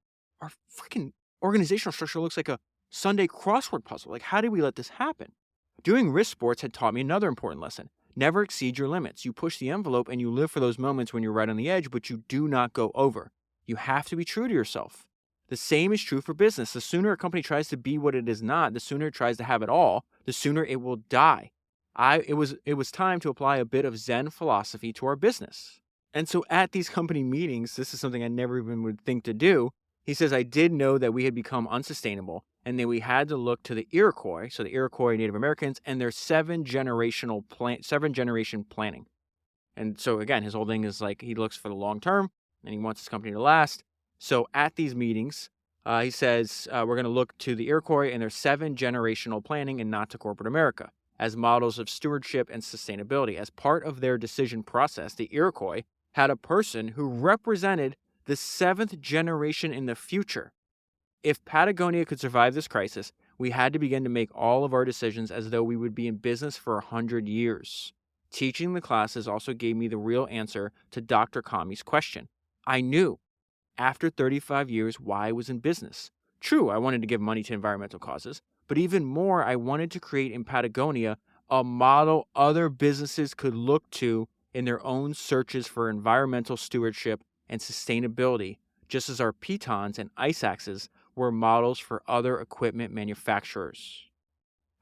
freaking organizational structure looks like a Sunday crossword puzzle. How did we let this happen? Doing risk sports had taught me another important lesson. Never exceed your limits. You push the envelope and you live for those moments when you're right on the edge, but you do not go over. You have to be true to yourself. The same is true for business. The sooner a company tries to be what it is not, the sooner it tries to have it all, the sooner it will die. It was time to apply a bit of Zen philosophy to our business. And so at these company meetings, this is something I never even would think to do. He says, I did know that we had become unsustainable and then we had to look to the Iroquois, so the Iroquois Native Americans, and their seven generation planning. And so again, his whole thing is like he looks for the long term and he wants his company to last. So at these meetings, he says we're going to look to the Iroquois and their 7 generational planning and not to corporate America as models of stewardship and sustainability. As part of their decision process, the Iroquois had a person who represented the 7th generation in the future. If Patagonia could survive this crisis, we had to begin to make all of our decisions as though we would be in business for 100 years. Teaching the classes also gave me the real answer to Dr. Kami's question. I knew, after 35 years, why I was in business. True, I wanted to give money to environmental causes, but even more, I wanted to create in Patagonia a model other businesses could look to in their own searches for environmental stewardship and sustainability, just as our pitons and ice axes were models for other equipment manufacturers.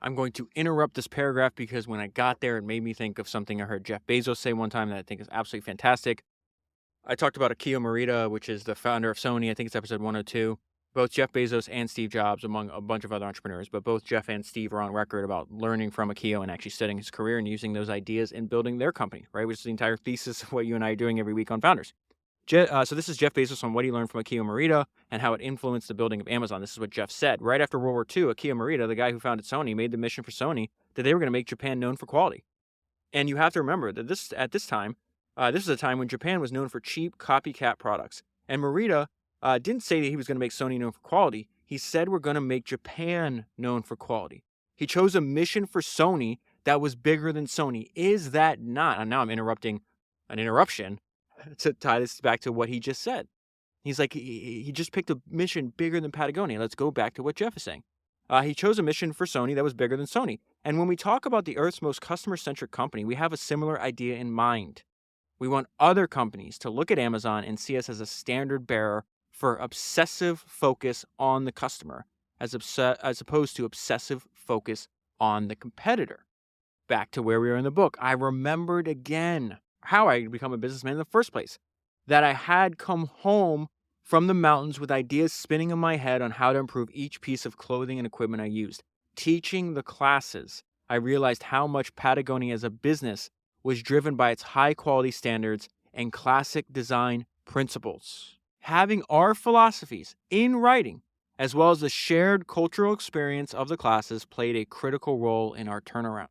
I'm going to interrupt this paragraph because when I got there, it made me think of something I heard Jeff Bezos say one time that I think is absolutely fantastic. I talked about Akio Morita, which is the founder of Sony. I think it's episode 102. Both Jeff Bezos and Steve Jobs, among a bunch of other entrepreneurs, but both Jeff and Steve are on record about learning from Akio and actually studying his career and using those ideas in building their company, right? Which is the entire thesis of what you and I are doing every week on Founders. So this is Jeff Bezos on what he learned from Akio Morita and how it influenced the building of Amazon. This is what Jeff said. Right after World War II, Akio Morita, the guy who founded Sony, made the mission for Sony that they were going to make Japan known for quality. And you have to remember that at this time, this was a time when Japan was known for cheap copycat products. And Morita didn't say that he was going to make Sony known for quality. He said we're going to make Japan known for quality. He chose a mission for Sony that was bigger than Sony. Is that not? And now I'm interrupting an interruption to tie this back to what he just said. He's like, he just picked a mission bigger than Patagonia. Let's go back to what Jeff is saying. He chose a mission for Sony that was bigger than Sony. And when we talk about the Earth's most customer-centric company, we have a similar idea in mind. We want other companies to look at Amazon and see us as a standard bearer for obsessive focus on the customer, as opposed to obsessive focus on the competitor. Back to where we were in the book, I remembered again how I had become a businessman in the first place. That I had come home from the mountains with ideas spinning in my head on how to improve each piece of clothing and equipment I used. Teaching the classes, I realized how much Patagonia as a business was driven by its high quality standards and classic design principles. Having our philosophies in writing, as well as the shared cultural experience of the classes, played a critical role in our turnaround.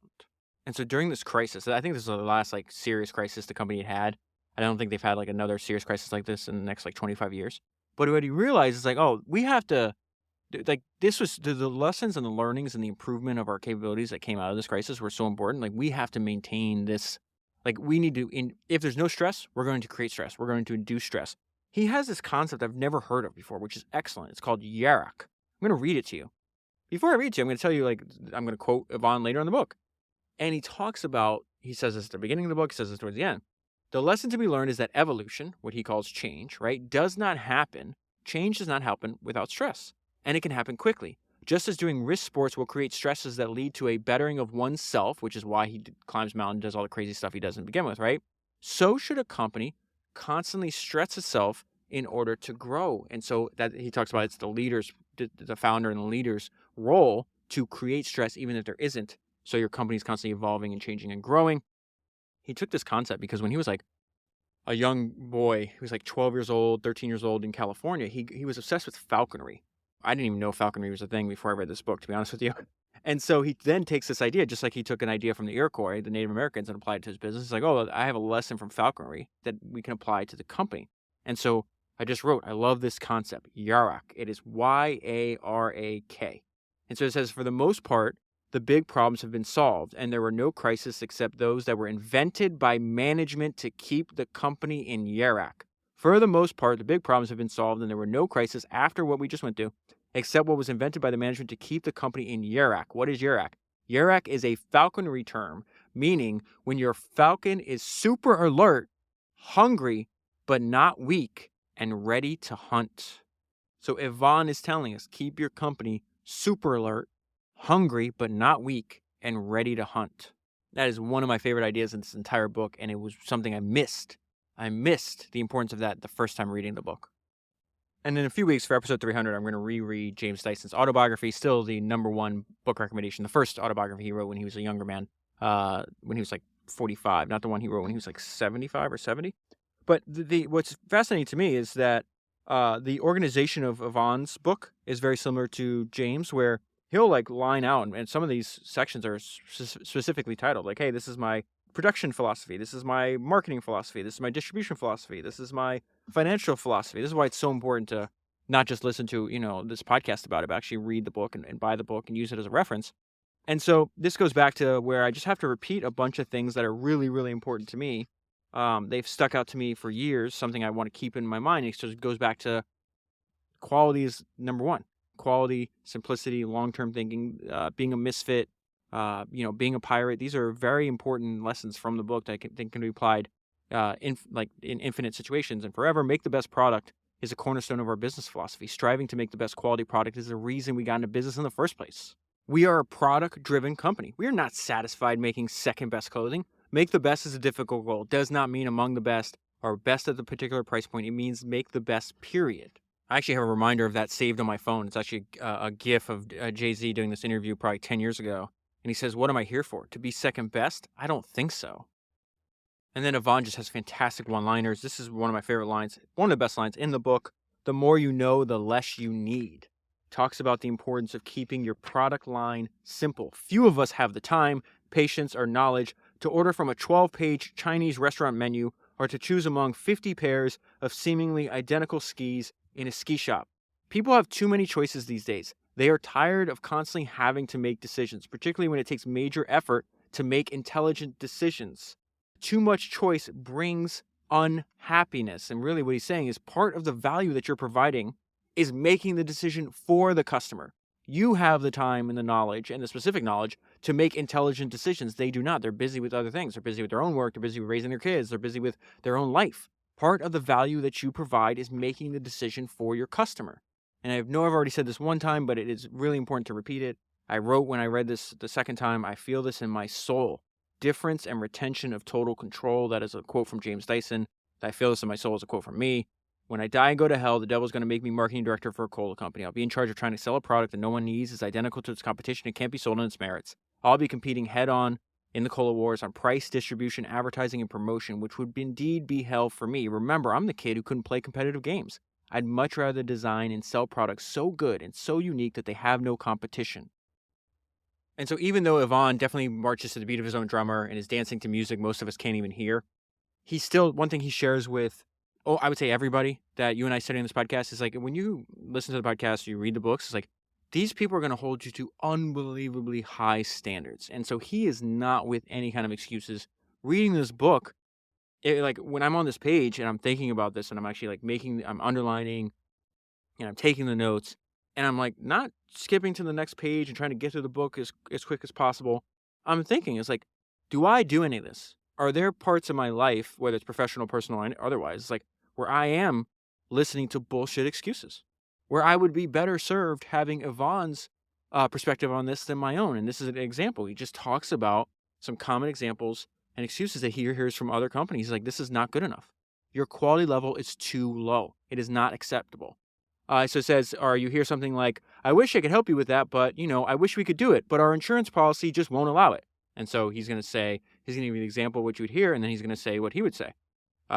And so during this crisis, I think this is the last serious crisis the company had. I don't think they've had another serious crisis like this in the next 25 years. But what he realized is we have to, this was the lessons and the learnings and the improvement of our capabilities that came out of this crisis were so important. We have to maintain this. We need to, if there's no stress, we're going to create stress. We're going to induce stress. He has this concept I've never heard of before, which is excellent. It's called Yarak. I'm going to read it to you. Before I read it to you, I'm going to tell you, I'm going to quote Yvon later in the book. And he talks about, he says this at the beginning of the book, he says this towards the end. The lesson to be learned is that evolution, what he calls change, right, does not happen. Change does not happen without stress. And it can happen quickly. Just as doing risk sports will create stresses that lead to a bettering of oneself, which is why he climbs mountains, does all the crazy stuff he does to begin with, right? So should a company constantly stress itself in order to grow. And so that he talks about it's the leader's, the founder and the leader's role to create stress even if there isn't. So your company's constantly evolving and changing and growing. He took this concept because when he was a young boy, he was 12 years old, 13 years old in California, he was obsessed with falconry. I didn't even know falconry was a thing before I read this book, to be honest with you. And so he then takes this idea, just like he took an idea from the Iroquois, the Native Americans, and applied it to his business. It's I have a lesson from falconry that we can apply to the company. And so I just wrote, I love this concept, Yarak. It is Y-A-R-A-K. And so it says, for the most part, the big problems have been solved, and there were no crises except those that were invented by management to keep the company in Yarak. For the most part, the big problems have been solved, and there were no crises after what we just went through, except what was invented by the management to keep the company in Yarak. What is Yarak? Yarak is a falconry term, meaning when your falcon is super alert, hungry, but not weak, and ready to hunt. So Yvon is telling us, keep your company super alert, hungry, but not weak, and ready to hunt. That is one of my favorite ideas in this entire book, and it was something I missed. I missed the importance of that the first time reading the book. And in a few weeks for episode 300, I'm going to reread James Dyson's autobiography, still the number one book recommendation, the first autobiography he wrote when he was a younger man, when he was like 45, not the one he wrote when he was like 75 or 70. But what's fascinating to me is that the organization of Yvon's book is very similar to James, where he'll like line out, and some of these sections are specifically titled, like, hey, this is my production philosophy, this is my marketing philosophy, this is my distribution philosophy, this is my financial philosophy. This is why it's so important to not just listen to, this podcast about it, but actually read the book and buy the book and use it as a reference. And so this goes back to where I just have to repeat a bunch of things that are really, really important to me. They've stuck out to me for years, something I want to keep in my mind. It goes back to quality is number one. Quality, simplicity, long-term thinking, being a misfit, being a pirate. These are very important lessons from the book that I think can be applied in infinite situations and forever. Make the best product is a cornerstone of our business philosophy. Striving to make the best quality product is the reason we got into business in the first place. We are a product-driven company. We are not satisfied making second-best clothing. Make the best is a difficult goal. Does not mean among the best or best at the particular price point. It means make the best, period. I actually have a reminder of that saved on my phone. It's actually a GIF of Jay-Z doing this interview probably 10 years ago. And he says, what am I here for? To be second best? I don't think so. And then Yvon just has fantastic one-liners. This is one of my favorite lines, one of the best lines in the book. The more you know, the less you need. Talks about the importance of keeping your product line simple. Few of us have the time, patience, or knowledge to order from a 12-page Chinese restaurant menu or to choose among 50 pairs of seemingly identical skis in a ski shop. People have too many choices these days. They are tired of constantly having to make decisions, particularly when it takes major effort to make intelligent decisions. Too much choice brings unhappiness. And really what he's saying is part of the value that you're providing is making the decision for the customer. You have the time and the knowledge and the specific knowledge to make intelligent decisions. They do not. They're busy with other things. They're busy with their own work. They're busy with raising their kids. They're busy with their own life. Part of the value that you provide is making the decision for your customer. And I know I've already said this one time, but it is really important to repeat it. I wrote when I read this the second time, I feel this in my soul. Difference and retention of total control. That is a quote from James Dyson. I feel this in my soul is a quote from me. When I die and go to hell, the devil's going to make me marketing director for a cola company. I'll be in charge of trying to sell a product that no one needs, is identical to its competition, and can't be sold on its merits. I'll be competing head-on in the cola wars on price, distribution, advertising, and promotion, which would indeed be hell for me. Remember, I'm the kid who couldn't play competitive games. I'd much rather design and sell products so good and so unique that they have no competition. And so even though Yvon definitely marches to the beat of his own drummer and is dancing to music most of us can't even hear, he's still, one thing he shares with, I would say everybody that you and I study on this podcast is like, when you listen to the podcast, you read the books, it's like, these people are going to hold you to unbelievably high standards. And so he is not with any kind of excuses. Reading this book, like when I'm on this page and I'm thinking about this and I'm actually like I'm underlining and I'm taking the notes and I'm like not skipping to the next page and trying to get through the book as quick as possible. I'm thinking, it's like, do I do any of this? Are there parts of my life, whether it's professional, personal, or otherwise, like where I am listening to bullshit excuses, where I would be better served having Yvon's perspective on this than my own? And this is an example. He just talks about some common examples and excuses that he hears from other companies. He's like, this is not good enough. Your quality level is too low. It is not acceptable. So it says, or you hear something like, I wish I could help you with that, but, I wish we could do it, but our insurance policy just won't allow it. And so he's going to give you the example of what you would hear, and then he's going to say what he would say.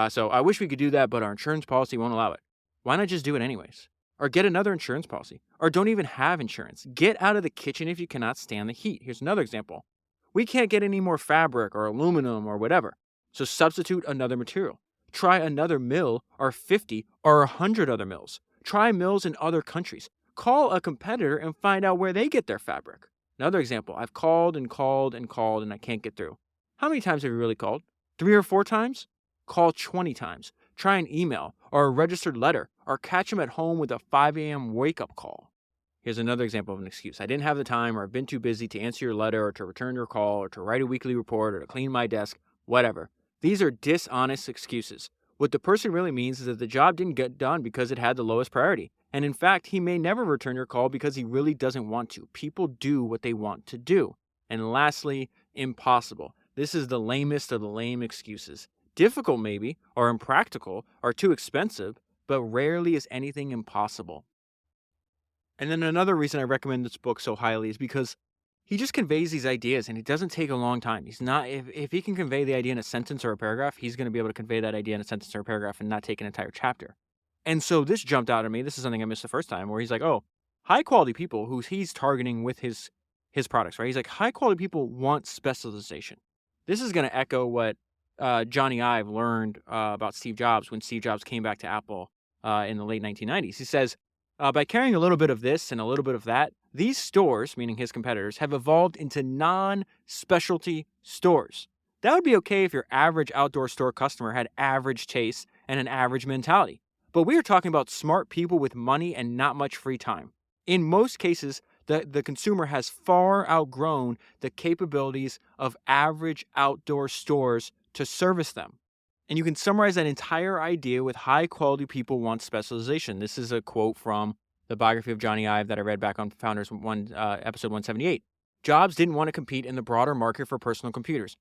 So I wish we could do that, but our insurance policy won't allow it. Why not just do it anyways? Or get another insurance policy. Or don't even have insurance. Get out of the kitchen if you cannot stand the heat. Here's another example. We can't get any more fabric or aluminum or whatever. So substitute another material. Try another mill or 50 or 100 other mills. Try mills in other countries. Call a competitor and find out where they get their fabric. Another example. I've called and called and called and I can't get through. How many times have you really called? 3 or 4 times? Call 20 times. Try an email or a registered letter or catch them at home with a 5 a.m. wake-up call. Here's another example of an excuse. I didn't have the time, or I've been too busy to answer your letter or to return your call or to write a weekly report or to clean my desk, whatever. These are dishonest excuses. What the person really means is that the job didn't get done because it had the lowest priority. And in fact, he may never return your call because he really doesn't want to. People do what they want to do. And lastly, impossible. This is the lamest of the lame excuses. Difficult maybe, or impractical, or too expensive, but rarely is anything impossible. And then another reason I recommend this book so highly is because he just conveys these ideas and it doesn't take a long time. He's not, if he can convey the idea in a sentence or a paragraph, he's going to be able to convey that idea in a sentence or a paragraph and not take an entire chapter. And so this jumped out at me. This is something I missed the first time, where he's like, oh, high quality people who he's targeting with his products, right? He's like, high quality people want specialization. This is going to echo what Johnny Ive learned about Steve Jobs when Steve Jobs came back to Apple in the late 1990s. He says, by carrying a little bit of this and a little bit of that, these stores, meaning his competitors, have evolved into non-specialty stores. That would be okay if your average outdoor store customer had average taste and an average mentality. But we are talking about smart people with money and not much free time. In most cases, the consumer has far outgrown the capabilities of average outdoor stores to service them. And you can summarize that entire idea with high quality people want specialization. This is a quote from the biography of Johnny Ive that I read back on Founders episode 178. Jobs didn't want to compete in the broader market for personal computers.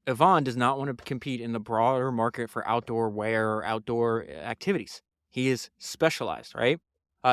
Yvon does not want to compete in the broader market for outdoor wear or outdoor activities. He is specialized, right?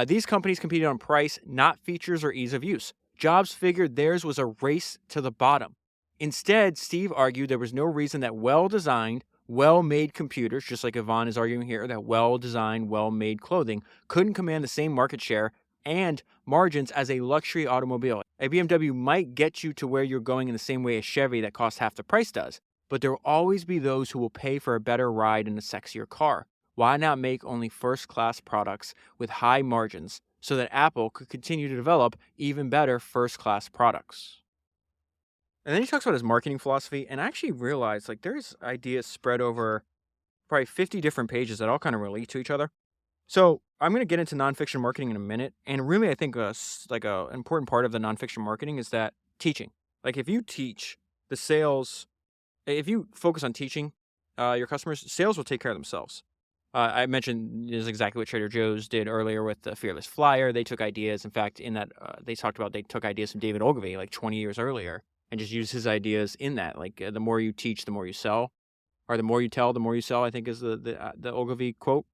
These companies competed on price, not features or ease of use. Jobs figured theirs was a race to the bottom. Instead, Steve argued there was no reason that well-designed, well-made computers, just like Yvon is arguing here, that well-designed, well-made clothing couldn't command the same market share and margins as a luxury automobile. A BMW might get you to where you're going in the same way a Chevy that costs half the price does, but there will always be those who will pay for a better ride in a sexier car. Why not make only first-class products with high margins so that Apple could continue to develop even better first-class products? And then he talks about his marketing philosophy, and I actually realized there's ideas spread over probably 50 different pages that all kind of relate to each other. So I'm going to get into nonfiction marketing in a minute, and really I think a important part of the nonfiction marketing is that teaching. If you teach the sales, if you focus on teaching your customers, sales will take care of themselves. I mentioned this is exactly what Trader Joe's did earlier with the Fearless Flyer. They took ideas. In fact, in that they talked about they took ideas from David Ogilvy 20 years earlier and just used his ideas in that. The more you teach, the more you sell, or the more you tell, the more you sell, I think is the Ogilvy quote.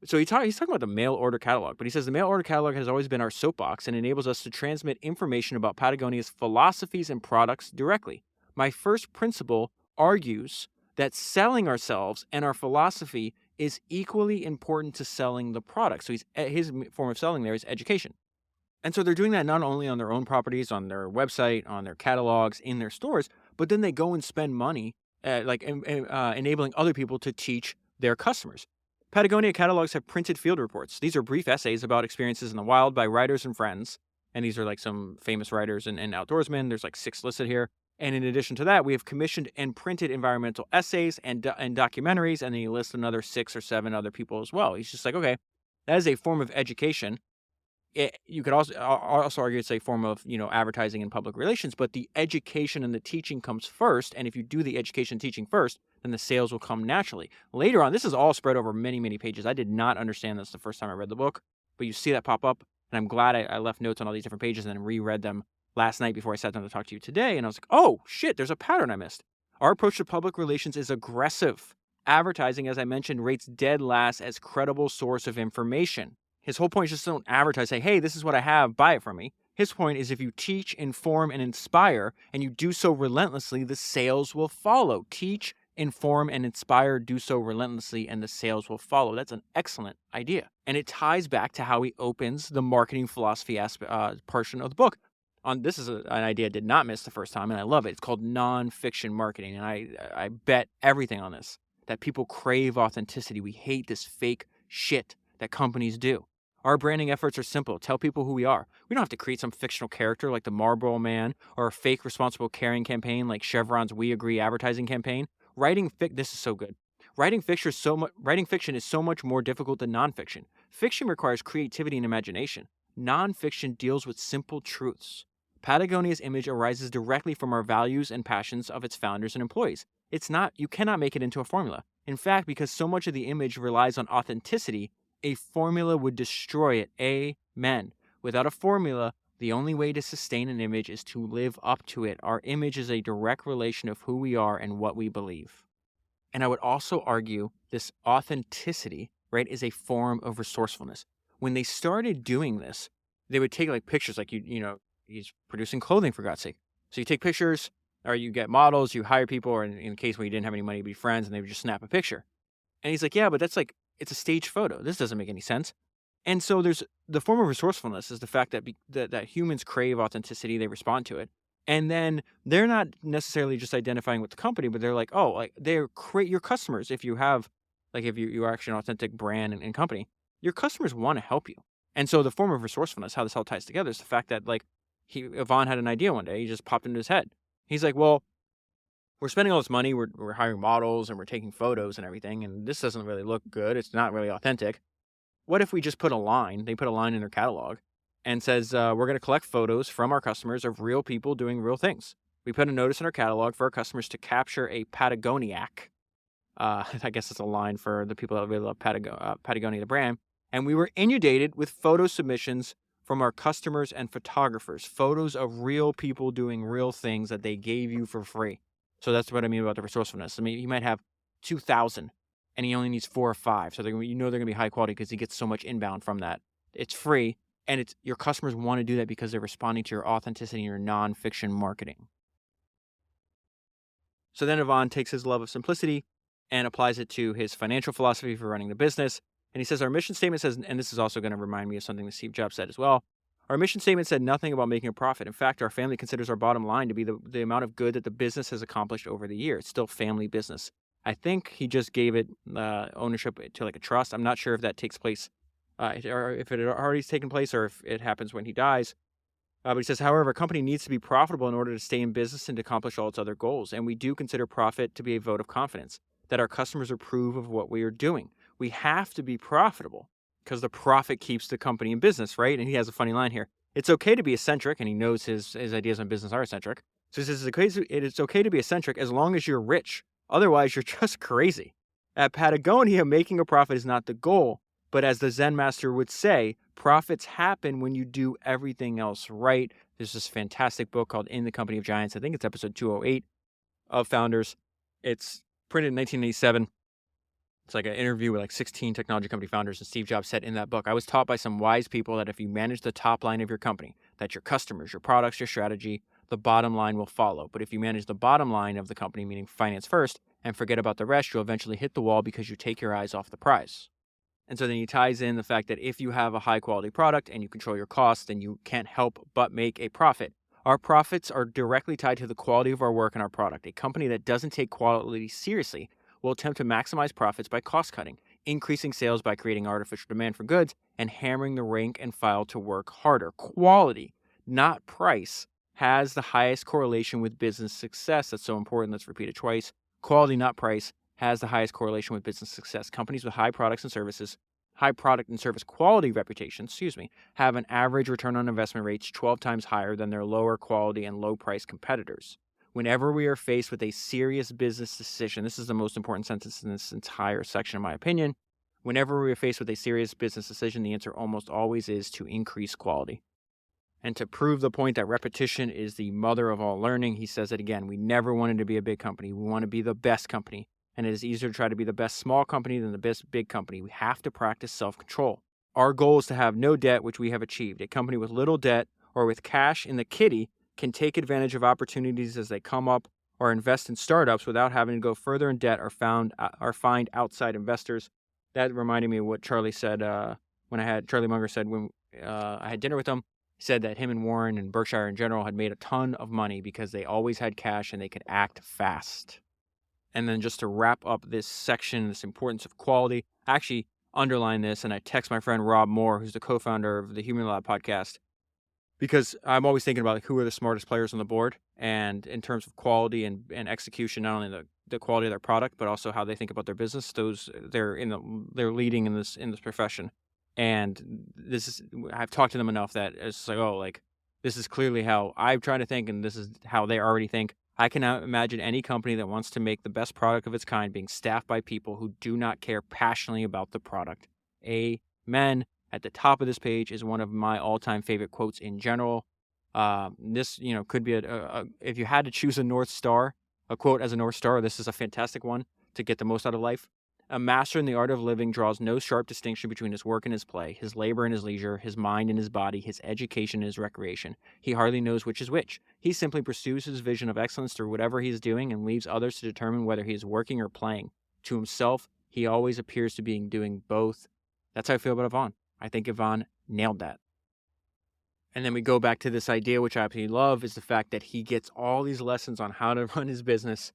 So he's talking about the mail order catalog, but he says the mail order catalog has always been our soapbox and enables us to transmit information about Patagonia's philosophies and products directly. My first principle argues that selling ourselves and our philosophy is equally important to selling the product. So his form of selling there is education. And so they're doing that not only on their own properties, on their website, on their catalogs, in their stores, but then they go and spend money enabling other people to teach their customers. Patagonia catalogs have printed field reports. These are brief essays about experiences in the wild by writers and friends. And these are some famous writers and outdoorsmen. There's 6 listed here. And in addition to that, we have commissioned and printed environmental essays and documentaries. And then he lists another 6 or 7 other people as well. He's just okay, that is a form of education. You could also argue it's a form of, advertising and public relations, but the education and the teaching comes first. And if you do the education and teaching first, then the sales will come naturally. Later on, this is all spread over many, many pages. I did not understand this the first time I read the book, but you see that pop up. And I'm glad I left notes on all these different pages and then reread them last night before I sat down to talk to you today. And I was like, oh, shit, there's a pattern I missed. Our approach to public relations is aggressive. Advertising, as I mentioned, rates dead last as credible source of information. His whole point is just don't advertise, say, hey, this is what I have, buy it from me. His point is if you teach, inform, and inspire, and you do so relentlessly, the sales will follow. Teach, inform, and inspire, do so relentlessly, and the sales will follow. That's an excellent idea. And it ties back to how he opens the marketing philosophy portion of the book. This is an idea I did not miss the first time, and I love it. It's called nonfiction marketing, and I bet everything on this, that people crave authenticity. We hate this fake shit that companies do. Our branding efforts are simple. Tell people who we are. We don't have to create some fictional character like the Marlboro Man or a fake responsible caring campaign like Chevron's We Agree advertising campaign. This is so good. Writing fiction is so much more difficult than nonfiction. Fiction requires creativity and imagination. Nonfiction deals with simple truths. Patagonia's image arises directly from our values and passions of its founders and employees. You cannot make it into a formula. In fact, because so much of the image relies on authenticity, a formula would destroy it. Amen. Without a formula, the only way to sustain an image is to live up to it. Our image is a direct relation of who we are and what we believe. And I would also argue this authenticity right, is a form of resourcefulness. When they started doing this, they would take like pictures, like he's producing clothing for God's sake. So you take pictures, or you get models, you hire people, or in case where you didn't have any money, you'd be friends, and they would just snap a picture. And he's like, yeah, but that's like, it's a staged photo. This doesn't make any sense. And so there's the form of resourcefulness is the fact that that humans crave authenticity, they respond to it. And then they're not necessarily just identifying with the company, but they're like, oh, like they're your customers. If you have, like, if you are actually an authentic brand and company, your customers want to help you. And so the form of resourcefulness, how this all ties together, is the fact that like Yvon had an idea one day, he just popped into his head. He's like, well, we're spending all this money, we're hiring models and we're taking photos and everything, and this doesn't really look good. It's not really authentic. What if we just put a line? They put a line in their catalog and says, we're going to collect photos from our customers of real people doing real things. We put a notice in our catalog for our customers to capture a Patagoniac. I guess it's a line for the people that really love Patagonia, the brand. And we were inundated with photo submissions from our customers and photographers, photos of real people doing real things that they gave you for free. So that's what I mean about the resourcefulness. I mean, you might have 2,000 and he only needs 4 or 5. So they're going to be high quality because he gets so much inbound from that. It's free, and it's your customers want to do that because they're responding to your authenticity and your nonfiction marketing. So then Yvon takes his love of simplicity and applies it to his financial philosophy for running the business. And he says, our mission statement says, and this is also going to remind me of something that Steve Jobs said as well. Our mission statement said nothing about making a profit. In fact, our family considers our bottom line to be the amount of good that the business has accomplished over the year. It's still family business. I think he just gave it ownership to like a trust. I'm not sure if that takes place, or if it had already taken place, or if it happens when he dies. But he says, however, a company needs to be profitable in order to stay in business and to accomplish all its other goals. And we do consider profit to be a vote of confidence, that our customers approve of what we are doing. We have to be profitable because the profit keeps the company in business, right? And he has a funny line here. It's okay to be eccentric, and he knows his ideas on business are eccentric. So he says, it's okay to be eccentric as long as you're rich. Otherwise, you're just crazy. At Patagonia, making a profit is not the goal. But as the Zen master would say, profits happen when you do everything else right. There's this fantastic book called In the Company of Giants. I think it's episode 208 of Founders. It's printed in 1987. It's like an interview with like 16 technology company founders, and Steve Jobs said in that book, I was taught by some wise people that if you manage the top line of your company, that your customers, your products, your strategy, the bottom line will follow. But if you manage the bottom line of the company, meaning finance first, and forget about the rest, you'll eventually hit the wall because you take your eyes off the prize. And so then he ties in the fact that if you have a high quality product and you control your costs, then you can't help but make a profit. Our profits are directly tied to the quality of our work and our product. A company that doesn't take quality seriously will attempt to maximize profits by cost cutting, increasing sales by creating artificial demand for goods, and hammering the rank and file to work harder. Quality, not price, has the highest correlation with business success. That's so important. Let's repeat it twice. Quality, not price, has the highest correlation with business success. Companies with high product and service quality reputations, have an average return on investment rates 12 times higher than their lower quality and low price competitors. Whenever we are faced with a serious business decision, this is the most important sentence in this entire section, in my opinion. Whenever we are faced with a serious business decision, the answer almost always is to increase quality. And to prove the point that repetition is the mother of all learning, he says it again. We never wanted to be a big company. We want to be the best company. And it is easier to try to be the best small company than the best big company. We have to practice self-control. Our goal is to have no debt, which we have achieved. A company with little debt or with cash in the kitty can take advantage of opportunities as they come up or invest in startups without having to go further in debt or find outside investors. That reminded me of what Charlie said Charlie Munger said when I had dinner with him. He said that him and Warren and Berkshire in general had made a ton of money because they always had cash and they could act fast. And then just to wrap up this section, this importance of quality, I actually underline this and I text my friend Rob Moore, who's the co-founder of the Human Lab podcast, because I'm always thinking about who are the smartest players on the board, and in terms of quality and execution, not only the quality of their product, but also how they think about their business. They're leading in this profession. And I've talked to them enough that it's like, this is clearly how I'm trying to think, and this is how they already think. I cannot imagine any company that wants to make the best product of its kind being staffed by people who do not care passionately about the product. Amen. At the top of this page is one of my all-time favorite quotes in general. This, could be if you had to choose a North Star, a quote as a North Star, this is a fantastic one to get the most out of life. A master in the art of living draws no sharp distinction between his work and his play, his labor and his leisure, his mind and his body, his education and his recreation. He hardly knows which is which. He simply pursues his vision of excellence through whatever he is doing and leaves others to determine whether he is working or playing. To himself, he always appears to be doing both. That's how I feel about Yvon. I think Yvon nailed that. And then we go back to this idea, which I absolutely love, is the fact that he gets all these lessons on how to run his business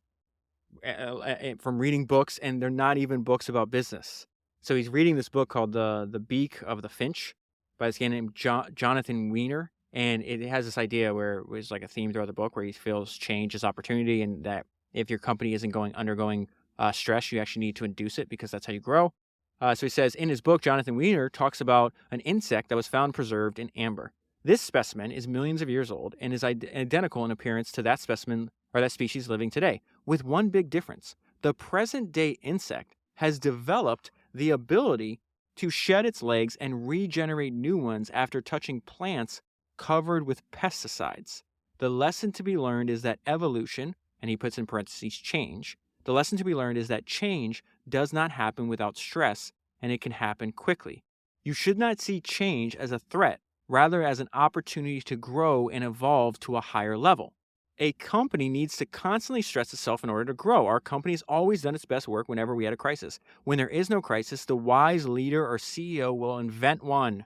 from reading books, and they're not even books about business. So he's reading this book called The Beak of the Finch by this guy named Jonathan Weiner, and it has this idea where it was like a theme throughout the book where he feels change is opportunity, and that if your company isn't undergoing stress, you actually need to induce it because that's how you grow. So he says in his book, Jonathan Weiner talks about an insect that was found preserved in amber. This specimen is millions of years old and is identical in appearance to that specimen or that species living today, with one big difference. The present-day insect has developed the ability to shed its legs and regenerate new ones after touching plants covered with pesticides. The lesson to be learned is that evolution, and he puts in parentheses change, the lesson to be learned is that change does not happen without stress, and it can happen quickly. You should not see change as a threat, rather as an opportunity to grow and evolve to a higher level. A company needs to constantly stress itself in order to grow. Our company has always done its best work whenever we had a crisis. When there is no crisis, the wise leader or CEO will invent one.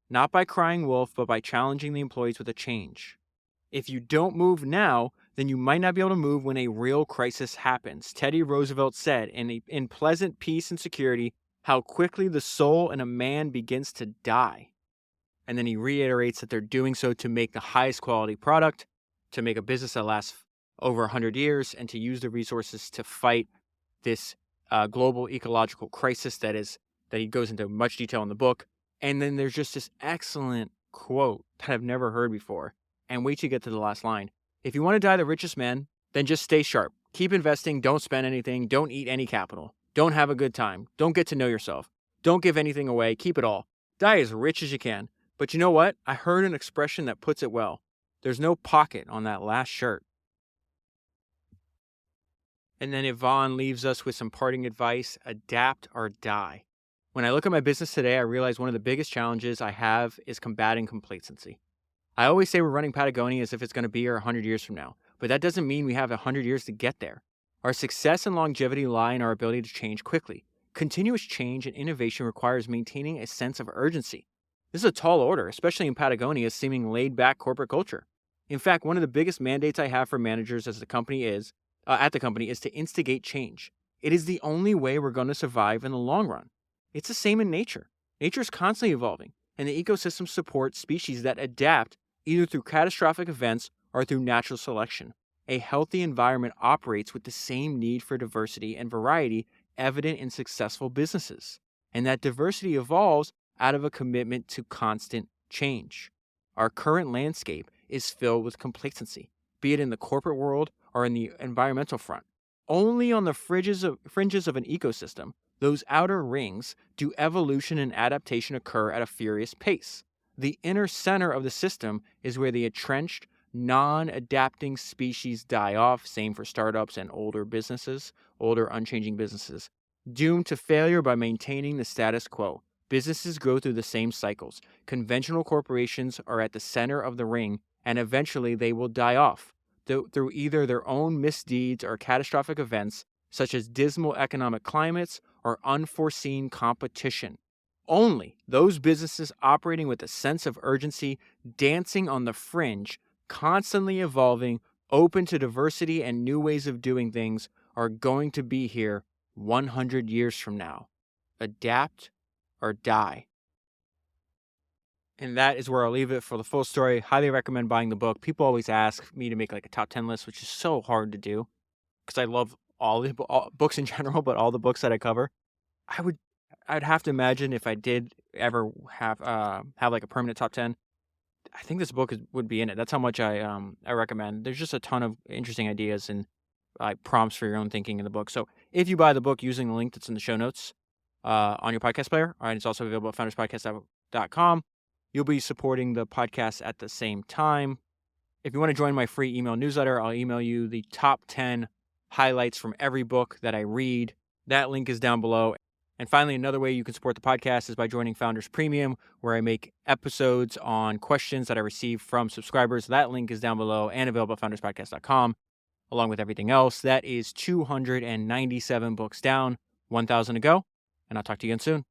Not by crying wolf, but by challenging the employees with a change. If you don't move now, then you might not be able to move when a real crisis happens. Teddy Roosevelt said, in pleasant peace and security, how quickly the soul in a man begins to die. And then he reiterates that they're doing so to make the highest quality product, to make a business that lasts over 100 years, and to use the resources to fight this global ecological crisis that he goes into much detail in the book. And then there's just this excellent quote that I've never heard before. And wait till you get to the last line. If you want to die the richest man, then just stay sharp. Keep investing. Don't spend anything. Don't eat any capital. Don't have a good time. Don't get to know yourself. Don't give anything away. Keep it all. Die as rich as you can. But you know what? I heard an expression that puts it well. There's no pocket on that last shirt. And then Yvon leaves us with some parting advice: adapt or die. When I look at my business today, I realize one of the biggest challenges I have is combating complacency. I always say we're running Patagonia as if it's going to be here 100 years from now, but that doesn't mean we have 100 years to get there. Our success and longevity lie in our ability to change quickly. Continuous change and innovation requires maintaining a sense of urgency. This is a tall order, especially in Patagonia's seeming laid-back corporate culture. In fact, one of the biggest mandates I have for managers at the company is to instigate change. It is the only way we're going to survive in the long run. It's the same in nature. Nature is constantly evolving, and the ecosystem supports species that adapt either through catastrophic events or through natural selection. A healthy environment operates with the same need for diversity and variety evident in successful businesses, and that diversity evolves out of a commitment to constant change. Our current landscape is filled with complacency, be it in the corporate world or in the environmental front. Only on the fringes of an ecosystem, those outer rings, do evolution and adaptation occur at a furious pace. The inner center of the system is where the entrenched, non-adapting species die off, same for startups and older unchanging businesses. Doomed to failure by maintaining the status quo. Businesses go through the same cycles. Conventional corporations are at the center of the ring, and eventually they will die off through either their own misdeeds or catastrophic events, such as dismal economic climates or unforeseen competition. Only those businesses operating with a sense of urgency, dancing on the fringe, constantly evolving, open to diversity and new ways of doing things, are going to be here 100 years from now. Adapt or die. And that is where I'll leave it for the full story. Highly recommend buying the book. People always ask me to make like a top 10 list, which is so hard to do because I love all books in general, but all the books that I cover. I'd have to imagine if I did ever have like a permanent top 10, I think this book would be in it. That's how much I recommend. There's just a ton of interesting ideas and prompts for your own thinking in the book. So if you buy the book using the link that's in the show notes on your podcast player, all right, it's also available at founderspodcast.com. You'll be supporting the podcast at the same time. If you want to join my free email newsletter, I'll email you the top 10 highlights from every book that I read That link is down below. And finally, another way you can support the podcast is by joining Founders Premium, where I make episodes on questions that I receive from subscribers. That link is down below and available at founderspodcast.com, along with everything else. That is 297 books down, 1,000 to go, and I'll talk to you again soon.